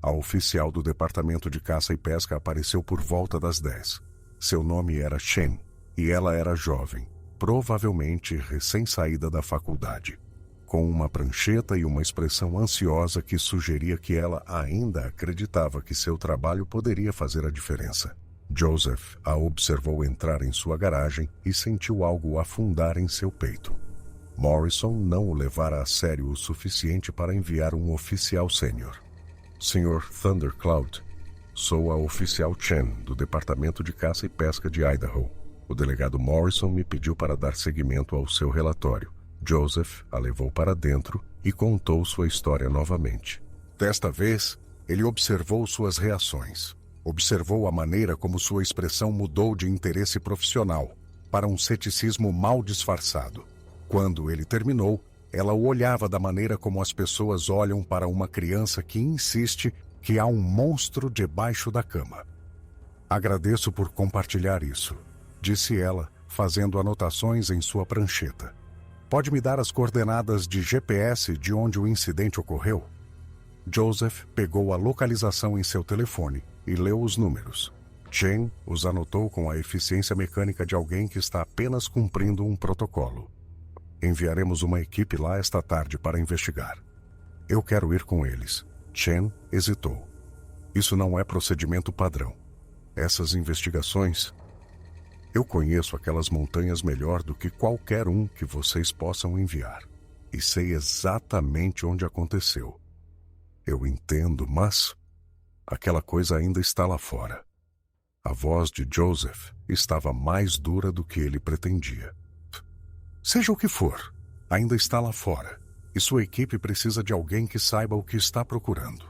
A oficial do Departamento de Caça e Pesca apareceu por volta das 10. Seu nome era Chen, e ela era jovem, provavelmente recém-saída da faculdade, com uma prancheta e uma expressão ansiosa que sugeria que ela ainda acreditava que seu trabalho poderia fazer a diferença. Joseph a observou entrar em sua garagem e sentiu algo afundar em seu peito. Morrison não o levara a sério o suficiente para enviar um oficial sênior. Sr. Thundercloud, sou a oficial Chen, do Departamento de Caça e Pesca de Idaho. O delegado Morrison me pediu para dar seguimento ao seu relatório. Joseph a levou para dentro e contou sua história novamente. Desta vez, ele observou suas reações. Observou a maneira como sua expressão mudou de interesse profissional para um ceticismo mal disfarçado. Quando ele terminou, ela o olhava da maneira como as pessoas olham para uma criança que insiste que há um monstro debaixo da cama. Agradeço por compartilhar isso, disse ela, fazendo anotações em sua prancheta. Pode me dar as coordenadas de GPS de onde o incidente ocorreu? Joseph pegou a localização em seu telefone e leu os números. Chen os anotou com a eficiência mecânica de alguém que está apenas cumprindo um protocolo. Enviaremos uma equipe lá esta tarde para investigar. Eu quero ir com eles. Chen hesitou. Isso não é procedimento padrão. Essas investigações... Eu conheço aquelas montanhas melhor do que qualquer um que vocês possam enviar. E sei exatamente onde aconteceu. Eu entendo, mas... aquela coisa ainda está lá fora. A voz de Joseph estava mais dura do que ele pretendia. Seja o que for, ainda está lá fora, e sua equipe precisa de alguém que saiba o que está procurando.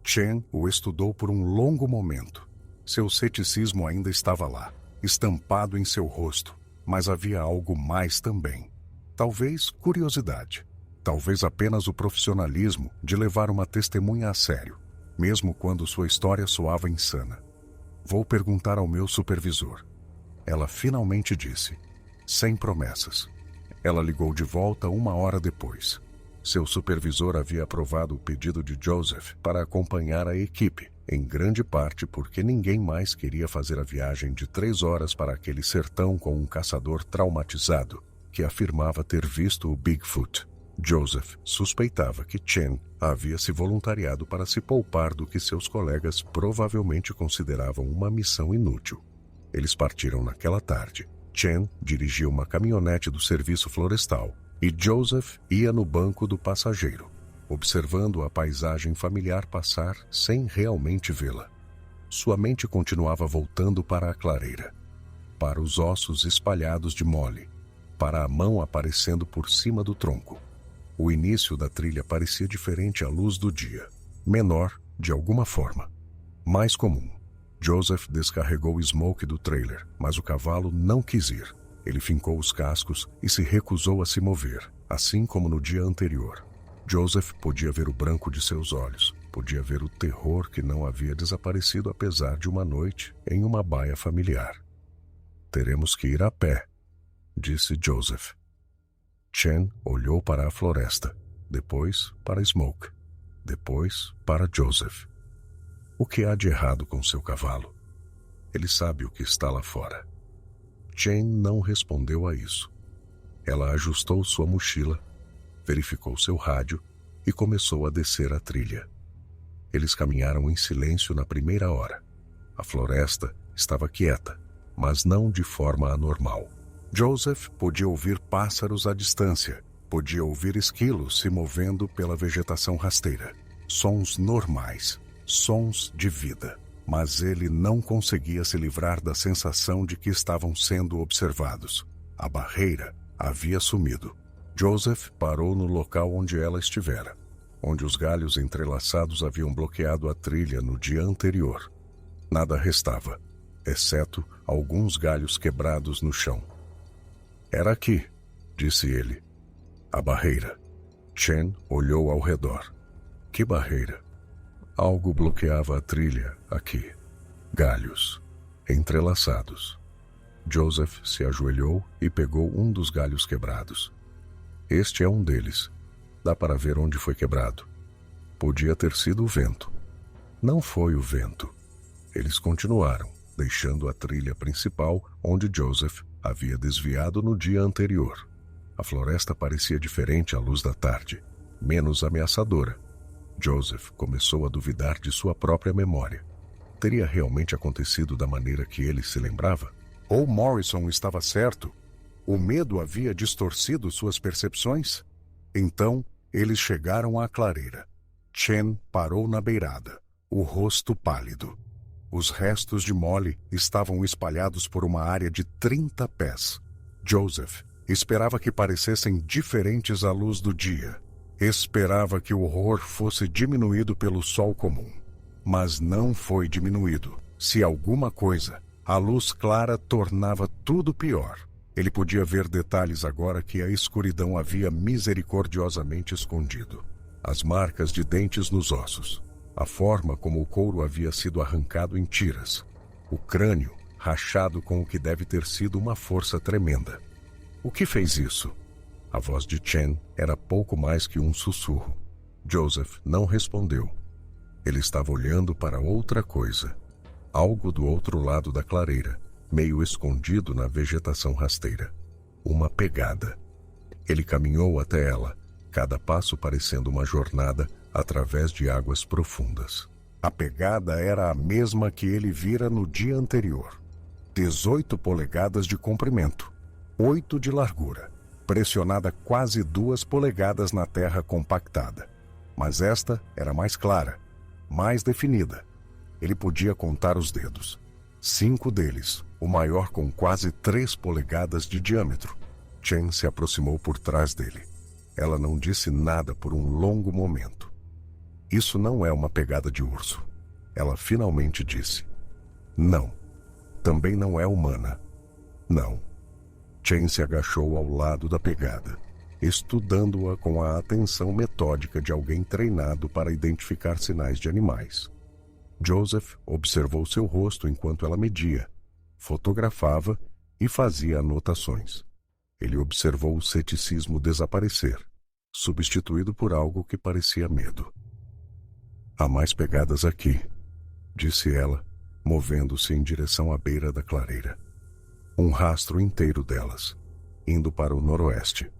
Chen o estudou por um longo momento. Seu ceticismo ainda estava lá, estampado em seu rosto, mas havia algo mais também. Talvez curiosidade. Talvez apenas o profissionalismo de levar uma testemunha a sério, mesmo quando sua história soava insana. Vou perguntar ao meu supervisor. Ela finalmente disse, sem promessas. Ela ligou de volta 1 hora depois. Seu supervisor havia aprovado o pedido de Joseph para acompanhar a equipe, em grande parte porque ninguém mais queria fazer a viagem de 3 horas para aquele sertão com um caçador traumatizado que afirmava ter visto o Bigfoot. Joseph suspeitava que Chen havia se voluntariado para se poupar do que seus colegas provavelmente consideravam uma missão inútil. Eles partiram naquela tarde. Chen dirigia uma caminhonete do serviço florestal e Joseph ia no banco do passageiro, observando a paisagem familiar passar sem realmente vê-la. Sua mente continuava voltando para a clareira, para os ossos espalhados de Molly, para a mão aparecendo por cima do tronco. O início da trilha parecia diferente à luz do dia, menor de alguma forma, mais comum. Joseph descarregou o smoke do trailer, mas o cavalo não quis ir. Ele fincou os cascos e se recusou a se mover, assim como no dia anterior. Joseph podia ver o branco de seus olhos, podia ver o terror que não havia desaparecido apesar de uma noite em uma baia familiar. Teremos que ir a pé, disse Joseph. Chen olhou para a floresta, depois para Smoke, depois para Joseph. O que há de errado com seu cavalo? Ele sabe o que está lá fora. Chen não respondeu a isso. Ela ajustou sua mochila, verificou seu rádio e começou a descer a trilha. Eles caminharam em silêncio na primeira hora. A floresta estava quieta, mas não de forma anormal. Joseph podia ouvir pássaros à distância, podia ouvir esquilos se movendo pela vegetação rasteira. Sons normais, sons de vida. Mas ele não conseguia se livrar da sensação de que estavam sendo observados. A barreira havia sumido. Joseph parou no local onde ela estivera, onde os galhos entrelaçados haviam bloqueado a trilha no dia anterior. Nada restava, exceto alguns galhos quebrados no chão. Era aqui, disse ele. A barreira. Chen olhou ao redor. Que barreira? Algo bloqueava a trilha aqui. Galhos, entrelaçados. Joseph se ajoelhou e pegou um dos galhos quebrados. Este é um deles. Dá para ver onde foi quebrado. Podia ter sido o vento. Não foi o vento. Eles continuaram, deixando a trilha principal onde Joseph havia desviado no dia anterior. A floresta parecia diferente à luz da tarde, menos ameaçadora. Joseph começou a duvidar de sua própria memória. Teria realmente acontecido da maneira que ele se lembrava? Ou Morrison estava certo? O medo havia distorcido suas percepções? Então, eles chegaram à clareira. Chen parou na beirada, o rosto pálido. Os restos de Molly estavam espalhados por uma área de 30 pés. Joseph esperava que parecessem diferentes à luz do dia. Esperava que o horror fosse diminuído pelo sol comum. Mas não foi diminuído. Se alguma coisa, a luz clara tornava tudo pior. Ele podia ver detalhes agora que a escuridão havia misericordiosamente escondido. As marcas de dentes nos ossos. A forma como o couro havia sido arrancado em tiras. O crânio rachado com o que deve ter sido uma força tremenda. O que fez isso? A voz de Chen era pouco mais que um sussurro. Joseph não respondeu. Ele estava olhando para outra coisa. Algo do outro lado da clareira, meio escondido na vegetação rasteira. Uma pegada. Ele caminhou até ela, cada passo parecendo uma jornada através de águas profundas. A pegada era a mesma que ele vira no dia anterior. 18 polegadas de comprimento, 8 de largura, pressionada quase 2 polegadas na terra compactada. Mas esta era mais clara, mais definida. Ele podia contar os dedos. 5 deles, o maior com quase 3 polegadas de diâmetro. Chen se aproximou por trás dele. Ela não disse nada por um longo momento. Isso não é uma pegada de urso. Ela finalmente disse. Não. Também não é humana. Não. Chen se agachou ao lado da pegada, estudando-a com a atenção metódica de alguém treinado para identificar sinais de animais. Joseph observou seu rosto enquanto ela media, fotografava e fazia anotações. Ele observou o ceticismo desaparecer, substituído por algo que parecia medo. Há mais pegadas aqui, disse ela, movendo-se em direção à beira da clareira. Um rastro inteiro delas, indo para o noroeste.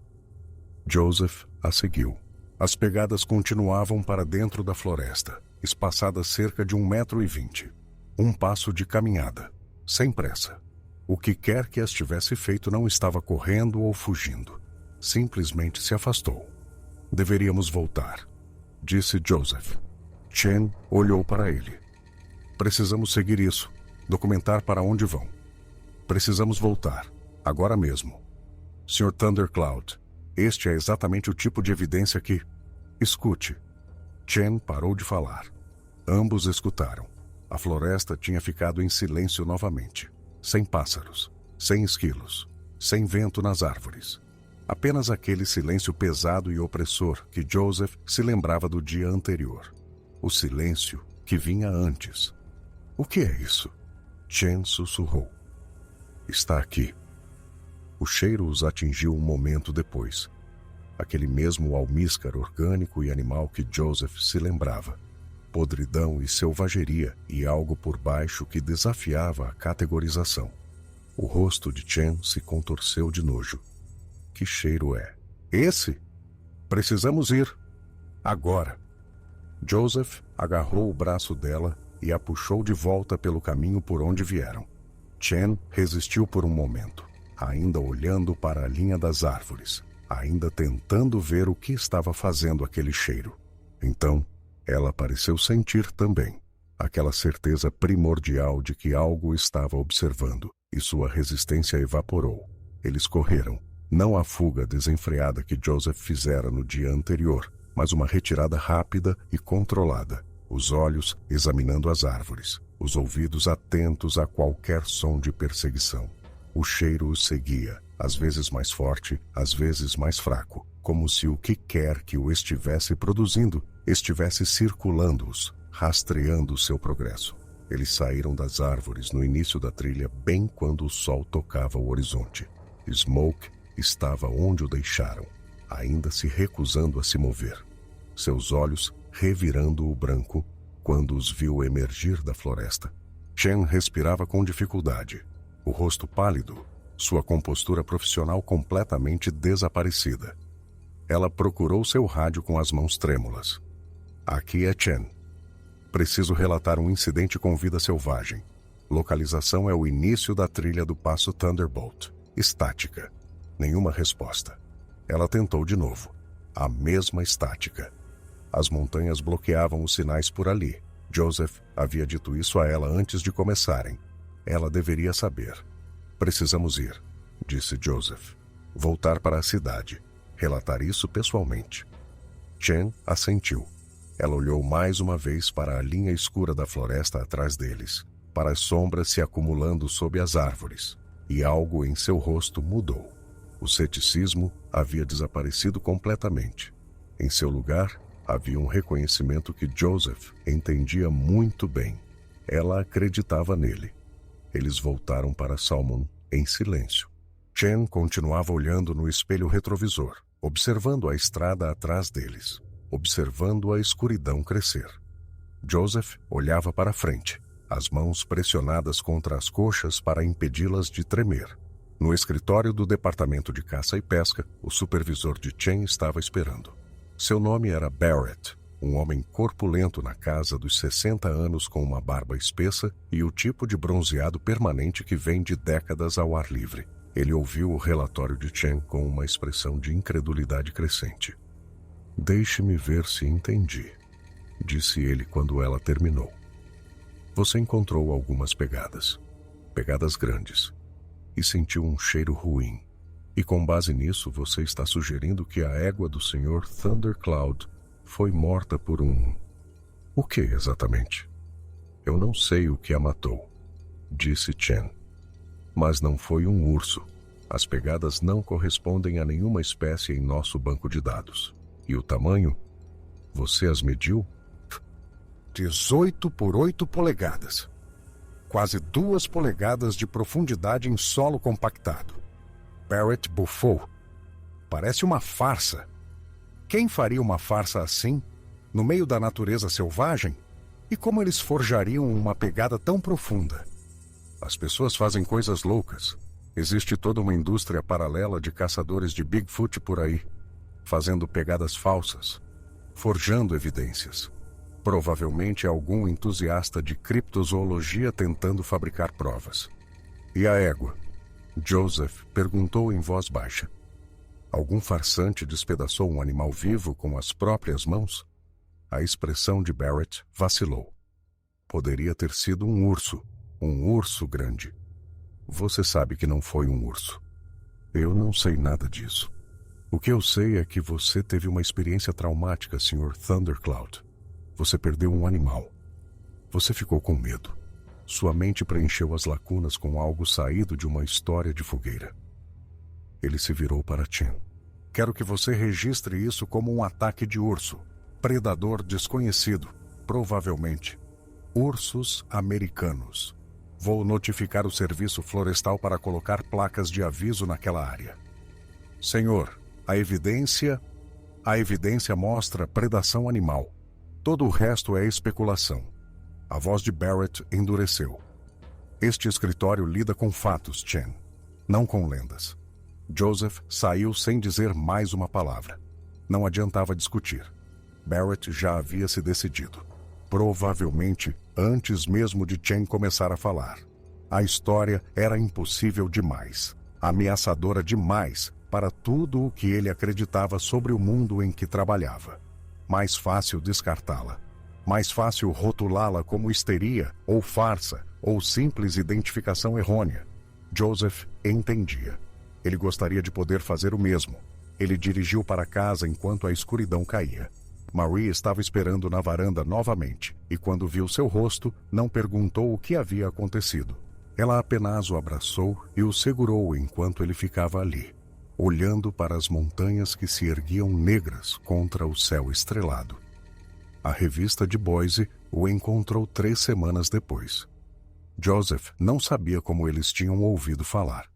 Joseph a seguiu. As pegadas continuavam para dentro da floresta, espaçadas cerca de 1,20 m. Um passo de caminhada, sem pressa. O que quer que as tivesse feito não estava correndo ou fugindo. Simplesmente se afastou. Deveríamos voltar, disse Joseph. Chen olhou para ele. Precisamos seguir isso, documentar para onde vão. Precisamos voltar, agora mesmo. Sr. Thundercloud, este é exatamente o tipo de evidência que... Escute. Chen parou de falar. Ambos escutaram. A floresta tinha ficado em silêncio novamente. Sem pássaros, sem esquilos, sem vento nas árvores. Apenas aquele silêncio pesado e opressor que Joseph se lembrava do dia anterior. O silêncio que vinha antes. O que é isso? Chen sussurrou. Está aqui. O cheiro os atingiu um momento depois. Aquele mesmo almíscar orgânico e animal que Joseph se lembrava. Podridão e selvageria e algo por baixo que desafiava a categorização. O rosto de Chen se contorceu de nojo. Que cheiro é? Esse? Precisamos ir. Agora. Joseph agarrou o braço dela e a puxou de volta pelo caminho por onde vieram. Chen resistiu por um momento, ainda olhando para a linha das árvores, ainda tentando ver o que estava fazendo aquele cheiro. Então, ela pareceu sentir também aquela certeza primordial de que algo estava observando, e sua resistência evaporou. Eles correram, não a fuga desenfreada que Joseph fizera no dia anterior, mas uma retirada rápida e controlada, os olhos examinando as árvores, os ouvidos atentos a qualquer som de perseguição. O cheiro os seguia, às vezes mais forte, às vezes mais fraco, como se o que quer que o estivesse produzindo estivesse circulando-os, rastreando o seu progresso. Eles saíram das árvores no início da trilha bem quando o sol tocava o horizonte. Smoke estava onde o deixaram, ainda se recusando a se mover. Seus olhos revirando o branco quando os viu emergir da floresta. Chen respirava com dificuldade, o rosto pálido, sua compostura profissional completamente desaparecida. Ela procurou seu rádio com as mãos trêmulas. Aqui é Chen. Preciso relatar um incidente com vida selvagem. Localização é o início da trilha do Passo Thunderbolt. Estática. Nenhuma resposta. Ela tentou de novo. A mesma estática. As montanhas bloqueavam os sinais por ali. Joseph havia dito isso a ela antes de começarem. Ela deveria saber. Precisamos ir, disse Joseph. Voltar para a cidade. Relatar isso pessoalmente. Chen assentiu. Ela olhou mais uma vez para a linha escura da floresta atrás deles, para as sombras se acumulando sob as árvores, e algo em seu rosto mudou. O ceticismo havia desaparecido completamente. Em seu lugar, havia um reconhecimento que Joseph entendia muito bem. Ela acreditava nele. Eles voltaram para Salmon em silêncio. Chen continuava olhando no espelho retrovisor, observando a estrada atrás deles, observando a escuridão crescer. Joseph olhava para frente, as mãos pressionadas contra as coxas para impedi-las de tremer. No escritório do Departamento de Caça e Pesca, o supervisor de Chen estava esperando. Seu nome era Barrett, um homem corpulento na casa dos 60 anos com uma barba espessa e o tipo de bronzeado permanente que vem de décadas ao ar livre. Ele ouviu o relatório de Chen com uma expressão de incredulidade crescente. Deixe-me ver se entendi, disse ele quando ela terminou. Você encontrou algumas pegadas grandes, e sentiu um cheiro ruim. E com base nisso você está sugerindo que a égua do Sr. Thundercloud foi morta por um... O que exatamente? Eu não sei o que a matou. disse Chen. Mas não foi um urso. As pegadas não correspondem a nenhuma espécie em nosso banco de dados. E o tamanho? Você as mediu? 18 por 8 polegadas. Quase 2 polegadas de profundidade em solo compactado. Barrett bufou. Parece uma farsa. Quem faria uma farsa assim, no meio da natureza selvagem? E como eles forjariam uma pegada tão profunda? As pessoas fazem coisas loucas. Existe toda uma indústria paralela de caçadores de Bigfoot por aí, fazendo pegadas falsas, forjando evidências. Provavelmente algum entusiasta de criptozoologia tentando fabricar provas. E a égua? Joseph perguntou em voz baixa. Algum farsante despedaçou um animal vivo com as próprias mãos? A expressão de Barrett vacilou. Poderia ter sido um urso grande. Você sabe que não foi um urso. Eu não sei nada disso. O que eu sei é que você teve uma experiência traumática, Sr. Thundercloud. Você perdeu um animal. Você ficou com medo. Sua mente preencheu as lacunas com algo saído de uma história de fogueira. Ele se virou para Chen. Quero que você registre isso como um ataque de urso. Predador desconhecido, provavelmente. Ursos americanos. Vou notificar o serviço florestal para colocar placas de aviso naquela área. Senhor, a evidência mostra predação animal. Todo o resto é especulação. A voz de Barrett endureceu. Este escritório lida com fatos, Chen, não com lendas. Joseph saiu sem dizer mais uma palavra. Não adiantava discutir. Barrett já havia se decidido. Provavelmente antes mesmo de Chen começar a falar. A história era impossível demais, ameaçadora demais para tudo o que ele acreditava sobre o mundo em que trabalhava. Mais fácil descartá-la. Mais fácil rotulá-la como histeria, ou farsa, ou simples identificação errônea. Joseph entendia. Ele gostaria de poder fazer o mesmo. Ele dirigiu para casa enquanto a escuridão caía. Marie estava esperando na varanda novamente, e quando viu seu rosto, não perguntou o que havia acontecido. Ela apenas o abraçou e o segurou enquanto ele ficava ali, olhando para as montanhas que se erguiam negras contra o céu estrelado. A revista de Boise o encontrou 3 semanas depois. Joseph não sabia como eles tinham ouvido falar.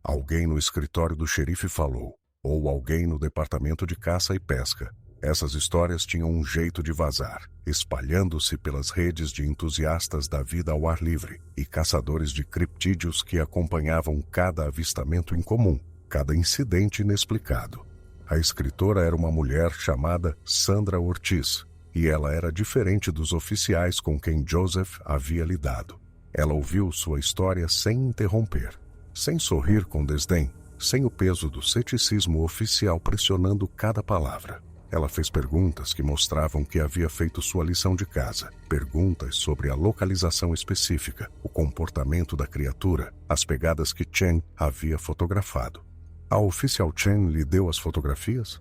Alguém no escritório do xerife falou, ou alguém no departamento de caça e pesca. Essas histórias tinham um jeito de vazar, espalhando-se pelas redes de entusiastas da vida ao ar livre e caçadores de criptídeos que acompanhavam cada avistamento incomum, cada incidente inexplicado. A escritora era uma mulher chamada Sandra Ortiz, e ela era diferente dos oficiais com quem Joseph havia lidado. Ela ouviu sua história sem interromper, sem sorrir com desdém, sem o peso do ceticismo oficial pressionando cada palavra. Ela fez perguntas que mostravam que havia feito sua lição de casa. Perguntas sobre a localização específica, o comportamento da criatura, as pegadas que Chen havia fotografado. A oficial Chen lhe deu as fotografias?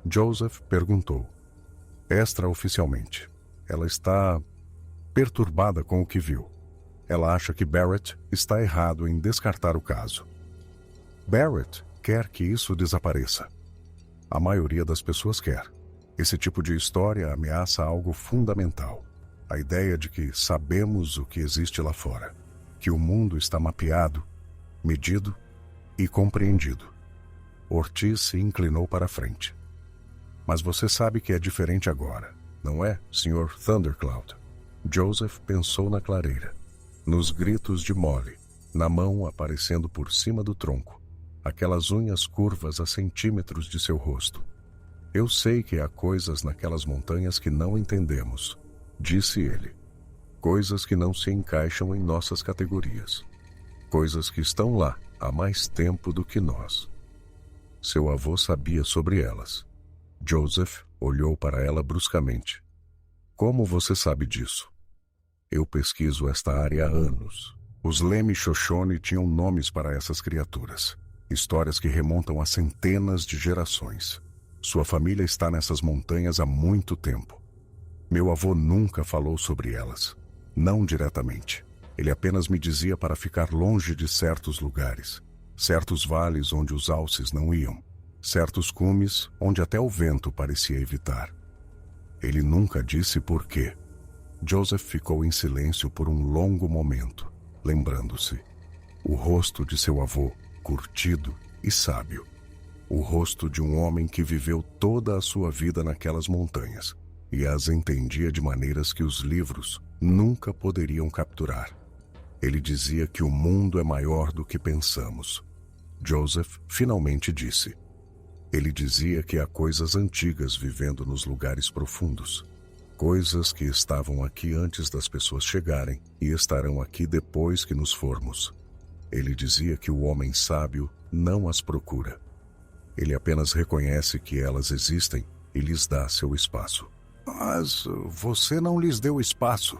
Joseph perguntou. Extraoficialmente. Ela está perturbada com o que viu. Ela acha que Barrett está errado em descartar o caso. Barrett quer que isso desapareça. A maioria das pessoas quer. Esse tipo de história ameaça algo fundamental. A ideia de que sabemos o que existe lá fora. Que o mundo está mapeado, medido e compreendido. Ortiz se inclinou para a frente. Mas você sabe que é diferente agora, não é, Sr. Thundercloud? Joseph pensou na clareira. Nos gritos de Molly, na mão aparecendo por cima do tronco. Aquelas unhas curvas a centímetros de seu rosto. Eu sei que há coisas naquelas montanhas que não entendemos, disse ele. Coisas que não se encaixam em nossas categorias. Coisas que estão lá há mais tempo do que nós. Seu avô sabia sobre elas. Joseph olhou para ela bruscamente. Como você sabe disso? Eu pesquiso esta área há anos. Os Lemmy-Shoshone tinham nomes para essas criaturas. Histórias que remontam a centenas de gerações. Sua família está nessas montanhas há muito tempo. Meu avô nunca falou sobre elas. Não diretamente. Ele apenas me dizia para ficar longe de certos lugares, certos vales onde os alces não iam, certos cumes onde até o vento parecia evitar. Ele nunca disse por quê. Joseph ficou em silêncio por um longo momento, lembrando-se. O rosto de seu avô, curtido e sábio. O rosto de um homem que viveu toda a sua vida naquelas montanhas e as entendia de maneiras que os livros nunca poderiam capturar. Ele dizia que o mundo é maior do que pensamos. Joseph finalmente disse. Ele dizia que há coisas antigas vivendo nos lugares profundos. Coisas que estavam aqui antes das pessoas chegarem e estarão aqui depois que nos formos. Ele dizia que o homem sábio não as procura. Ele apenas reconhece que elas existem e lhes dá seu espaço. Mas você não lhes deu espaço.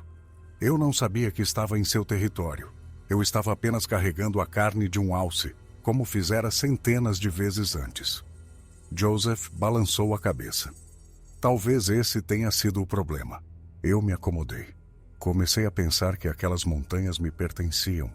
Eu não sabia que estava em seu território. Eu estava apenas carregando a carne de um alce, como fizera centenas de vezes antes. Joseph balançou a cabeça. Talvez esse tenha sido o problema. Eu me acomodei. Comecei a pensar que aquelas montanhas me pertenciam.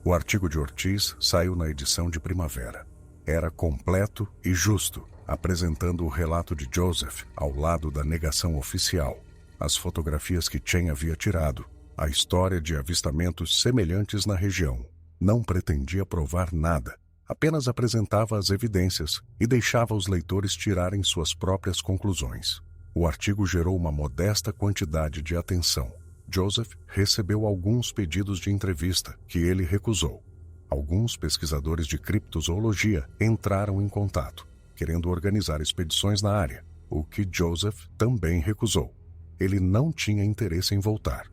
O artigo de Ortiz saiu na edição de primavera. Era completo e justo, apresentando o relato de Joseph ao lado da negação oficial, as fotografias que Chen havia tirado, a história de avistamentos semelhantes na região. Não pretendia provar nada, apenas apresentava as evidências e deixava os leitores tirarem suas próprias conclusões. O artigo gerou uma modesta quantidade de atenção. Joseph recebeu alguns pedidos de entrevista, que ele recusou. Alguns pesquisadores de criptozoologia entraram em contato, querendo organizar expedições na área, o que Joseph também recusou. Ele não tinha interesse em voltar.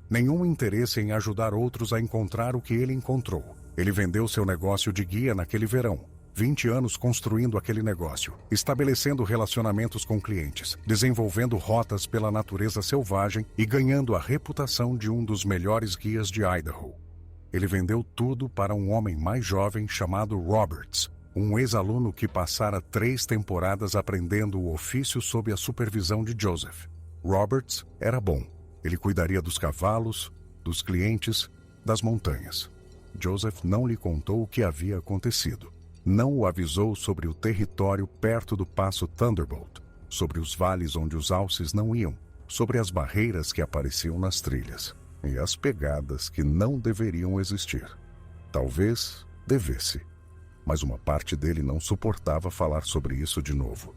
Nenhum interesse em ajudar outros a encontrar o que ele encontrou. Ele vendeu seu negócio de guia naquele verão. 20 anos construindo aquele negócio, estabelecendo relacionamentos com clientes, desenvolvendo rotas pela natureza selvagem e ganhando a reputação de um dos melhores guias de Idaho. Ele vendeu tudo para um homem mais jovem chamado Roberts, um ex-aluno que passara 3 temporadas aprendendo o ofício sob a supervisão de Joseph. Roberts era bom. Ele cuidaria dos cavalos, dos clientes, das montanhas. Joseph não lhe contou o que havia acontecido. Não o avisou sobre o território perto do Passo Thunderbolt, sobre os vales onde os alces não iam, sobre as barreiras que apareciam nas trilhas e as pegadas que não deveriam existir. Talvez devesse, mas uma parte dele não suportava falar sobre isso de novo.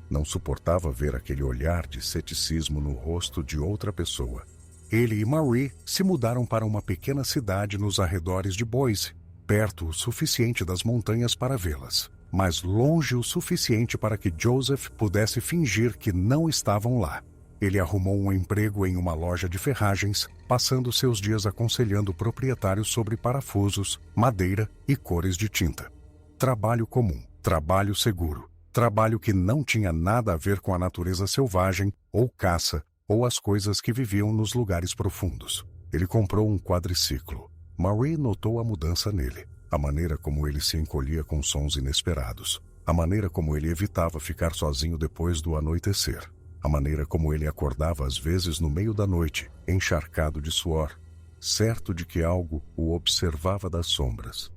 Não suportava ver aquele olhar de ceticismo no rosto de outra pessoa. Ele e Marie se mudaram para uma pequena cidade nos arredores de Boise, perto o suficiente das montanhas para vê-las, mas longe o suficiente para que Joseph pudesse fingir que não estavam lá. Ele arrumou um emprego em uma loja de ferragens, passando seus dias aconselhando proprietários sobre parafusos, madeira e cores de tinta. Trabalho comum, trabalho seguro, trabalho que não tinha nada a ver com a natureza selvagem ou caça ou as coisas que viviam nos lugares profundos. Ele comprou um quadriciclo. Marie notou a mudança nele, a maneira como ele se encolhia com sons inesperados, a maneira como ele evitava ficar sozinho depois do anoitecer, a maneira como ele acordava às vezes no meio da noite, encharcado de suor, certo de que algo o observava das sombras.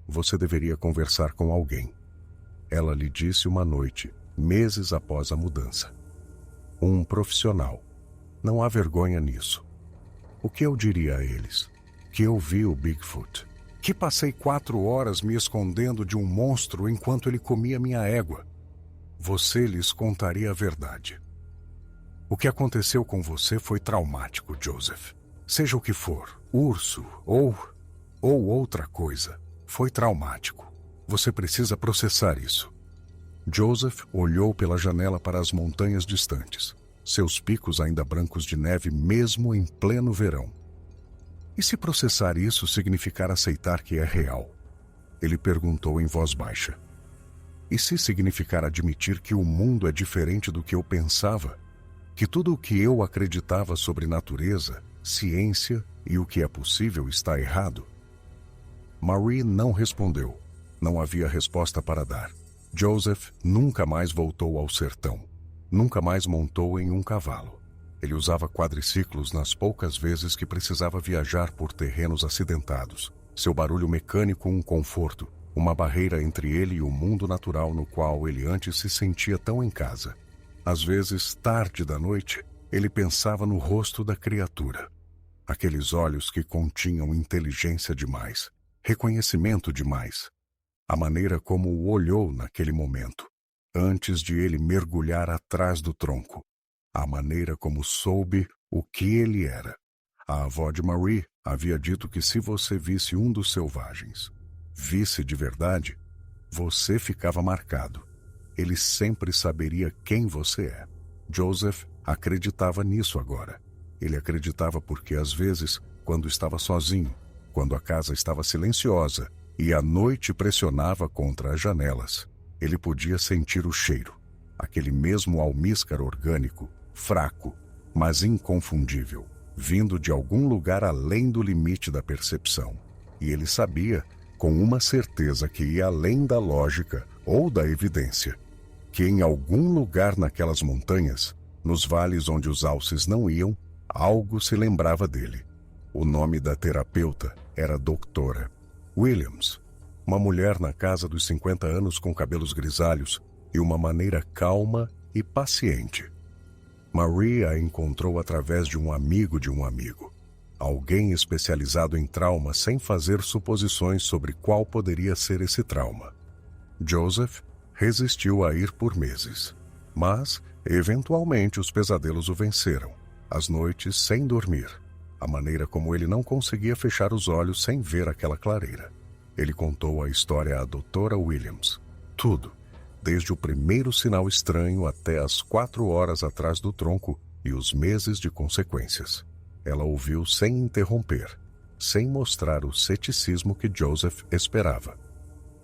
Você deveria conversar com alguém. Ela lhe disse uma noite, meses após a mudança. Um profissional. Não há vergonha nisso. O que eu diria a eles? Que eu vi o Bigfoot. Que passei 4 horas me escondendo de um monstro enquanto ele comia minha égua. Você lhes contaria a verdade. O que aconteceu com você foi traumático, Joseph. Seja o que for, urso ou outra coisa, foi traumático. Você precisa processar isso. Joseph olhou pela janela para as montanhas distantes, seus picos ainda brancos de neve mesmo em pleno verão. E se processar isso significar aceitar que é real? Ele perguntou em voz baixa. E se significar admitir que o mundo é diferente do que eu pensava? Que tudo o que eu acreditava sobre natureza, ciência e o que é possível está errado? Marie não respondeu. Não havia resposta para dar. Joseph nunca mais voltou ao sertão. Nunca mais montou em um cavalo. Ele usava quadriciclos nas poucas vezes que precisava viajar por terrenos acidentados. Seu barulho mecânico um conforto, uma barreira entre ele e o mundo natural no qual ele antes se sentia tão em casa. Às vezes, tarde da noite, ele pensava no rosto da criatura. Aqueles olhos que continham inteligência demais, reconhecimento demais. A maneira como o olhou naquele momento, antes de ele mergulhar atrás do tronco. A maneira como soube o que ele era. A avó de Marie havia dito que se você visse um dos selvagens, visse de verdade, você ficava marcado. Ele sempre saberia quem você é. Joseph acreditava nisso agora. Ele acreditava porque, às vezes, quando estava sozinho, quando a casa estava silenciosa e a noite pressionava contra as janelas, ele podia sentir o cheiro, aquele mesmo almíscar orgânico, fraco, mas inconfundível, vindo de algum lugar além do limite da percepção. E ele sabia, com uma certeza que ia além da lógica ou da evidência, que em algum lugar naquelas montanhas, nos vales onde os alces não iam, algo se lembrava dele. O nome da terapeuta era Doutora Williams, uma mulher na casa dos 50 anos com cabelos grisalhos e uma maneira calma e paciente. Marie a encontrou através de um amigo, alguém especializado em trauma sem fazer suposições sobre qual poderia ser esse trauma. Joseph resistiu a ir por meses, mas, eventualmente, os pesadelos o venceram, as noites sem dormir, a maneira como ele não conseguia fechar os olhos sem ver aquela clareira. Ele contou a história à doutora Williams, tudo, desde o primeiro sinal estranho até as 4 horas atrás do tronco e os meses de consequências. Ela ouviu sem interromper, sem mostrar o ceticismo que Joseph esperava.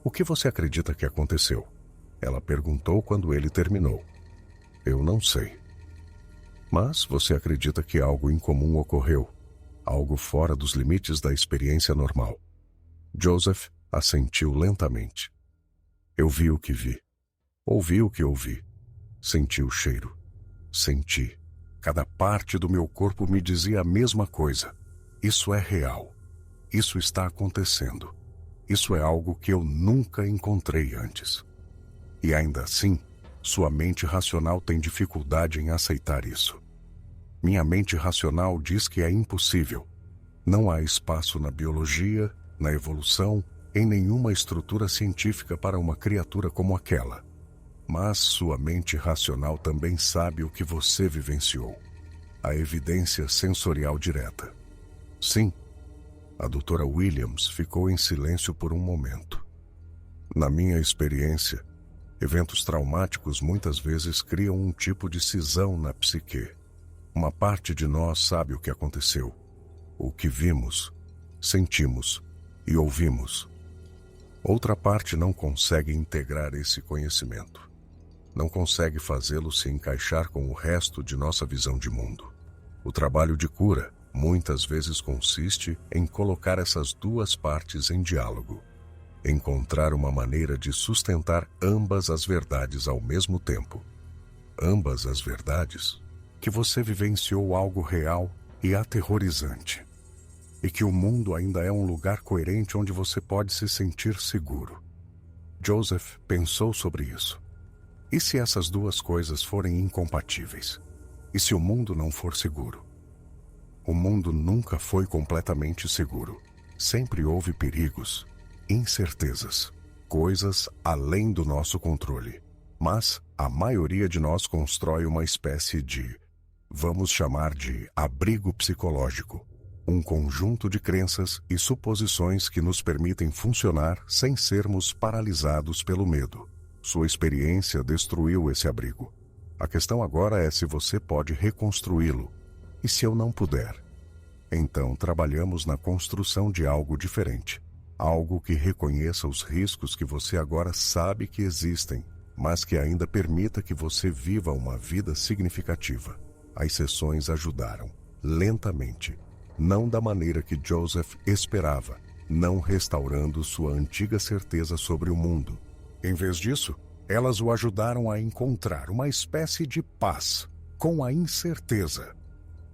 "O que você acredita que aconteceu?" Ela perguntou quando ele terminou. "Eu não sei." "Mas você acredita que algo incomum ocorreu? Algo fora dos limites da experiência normal?" Joseph assentiu lentamente. "Eu vi o que vi. Ouvi o que ouvi. Senti o cheiro. Senti. Cada parte do meu corpo me dizia a mesma coisa. Isso é real. Isso está acontecendo. Isso é algo que eu nunca encontrei antes." E ainda assim, sua mente racional tem dificuldade em aceitar isso. Minha mente racional diz que é impossível. Não há espaço na biologia, na evolução, em nenhuma estrutura científica para uma criatura como aquela. Mas sua mente racional também sabe o que você vivenciou. A evidência sensorial direta. Sim, a doutora Williams ficou em silêncio por um momento. "Na minha experiência, eventos traumáticos muitas vezes criam um tipo de cisão na psique. Uma parte de nós sabe o que aconteceu, o que vimos, sentimos e ouvimos. Outra parte não consegue integrar esse conhecimento. Não consegue fazê-lo se encaixar com o resto de nossa visão de mundo. O trabalho de cura muitas vezes consiste em colocar essas duas partes em diálogo. Encontrar uma maneira de sustentar ambas as verdades ao mesmo tempo. Ambas as verdades que você vivenciou algo real e aterrorizante. E que o mundo ainda é um lugar coerente onde você pode se sentir seguro." Joseph pensou sobre isso. E se essas duas coisas forem incompatíveis? E se o mundo não for seguro? O mundo nunca foi completamente seguro. Sempre houve perigos, incertezas, coisas além do nosso controle. Mas a maioria de nós constrói uma espécie de, vamos chamar de abrigo psicológico, um conjunto de crenças e suposições que nos permitem funcionar sem sermos paralisados pelo medo. Sua experiência destruiu esse abrigo. A questão agora é se você pode reconstruí-lo. E se eu não puder? Então trabalhamos na construção de algo diferente. Algo que reconheça os riscos que você agora sabe que existem, mas que ainda permita que você viva uma vida significativa. As sessões ajudaram, lentamente, não da maneira que Joseph esperava, não restaurando sua antiga certeza sobre o mundo. Em vez disso, elas o ajudaram a encontrar uma espécie de paz com a incerteza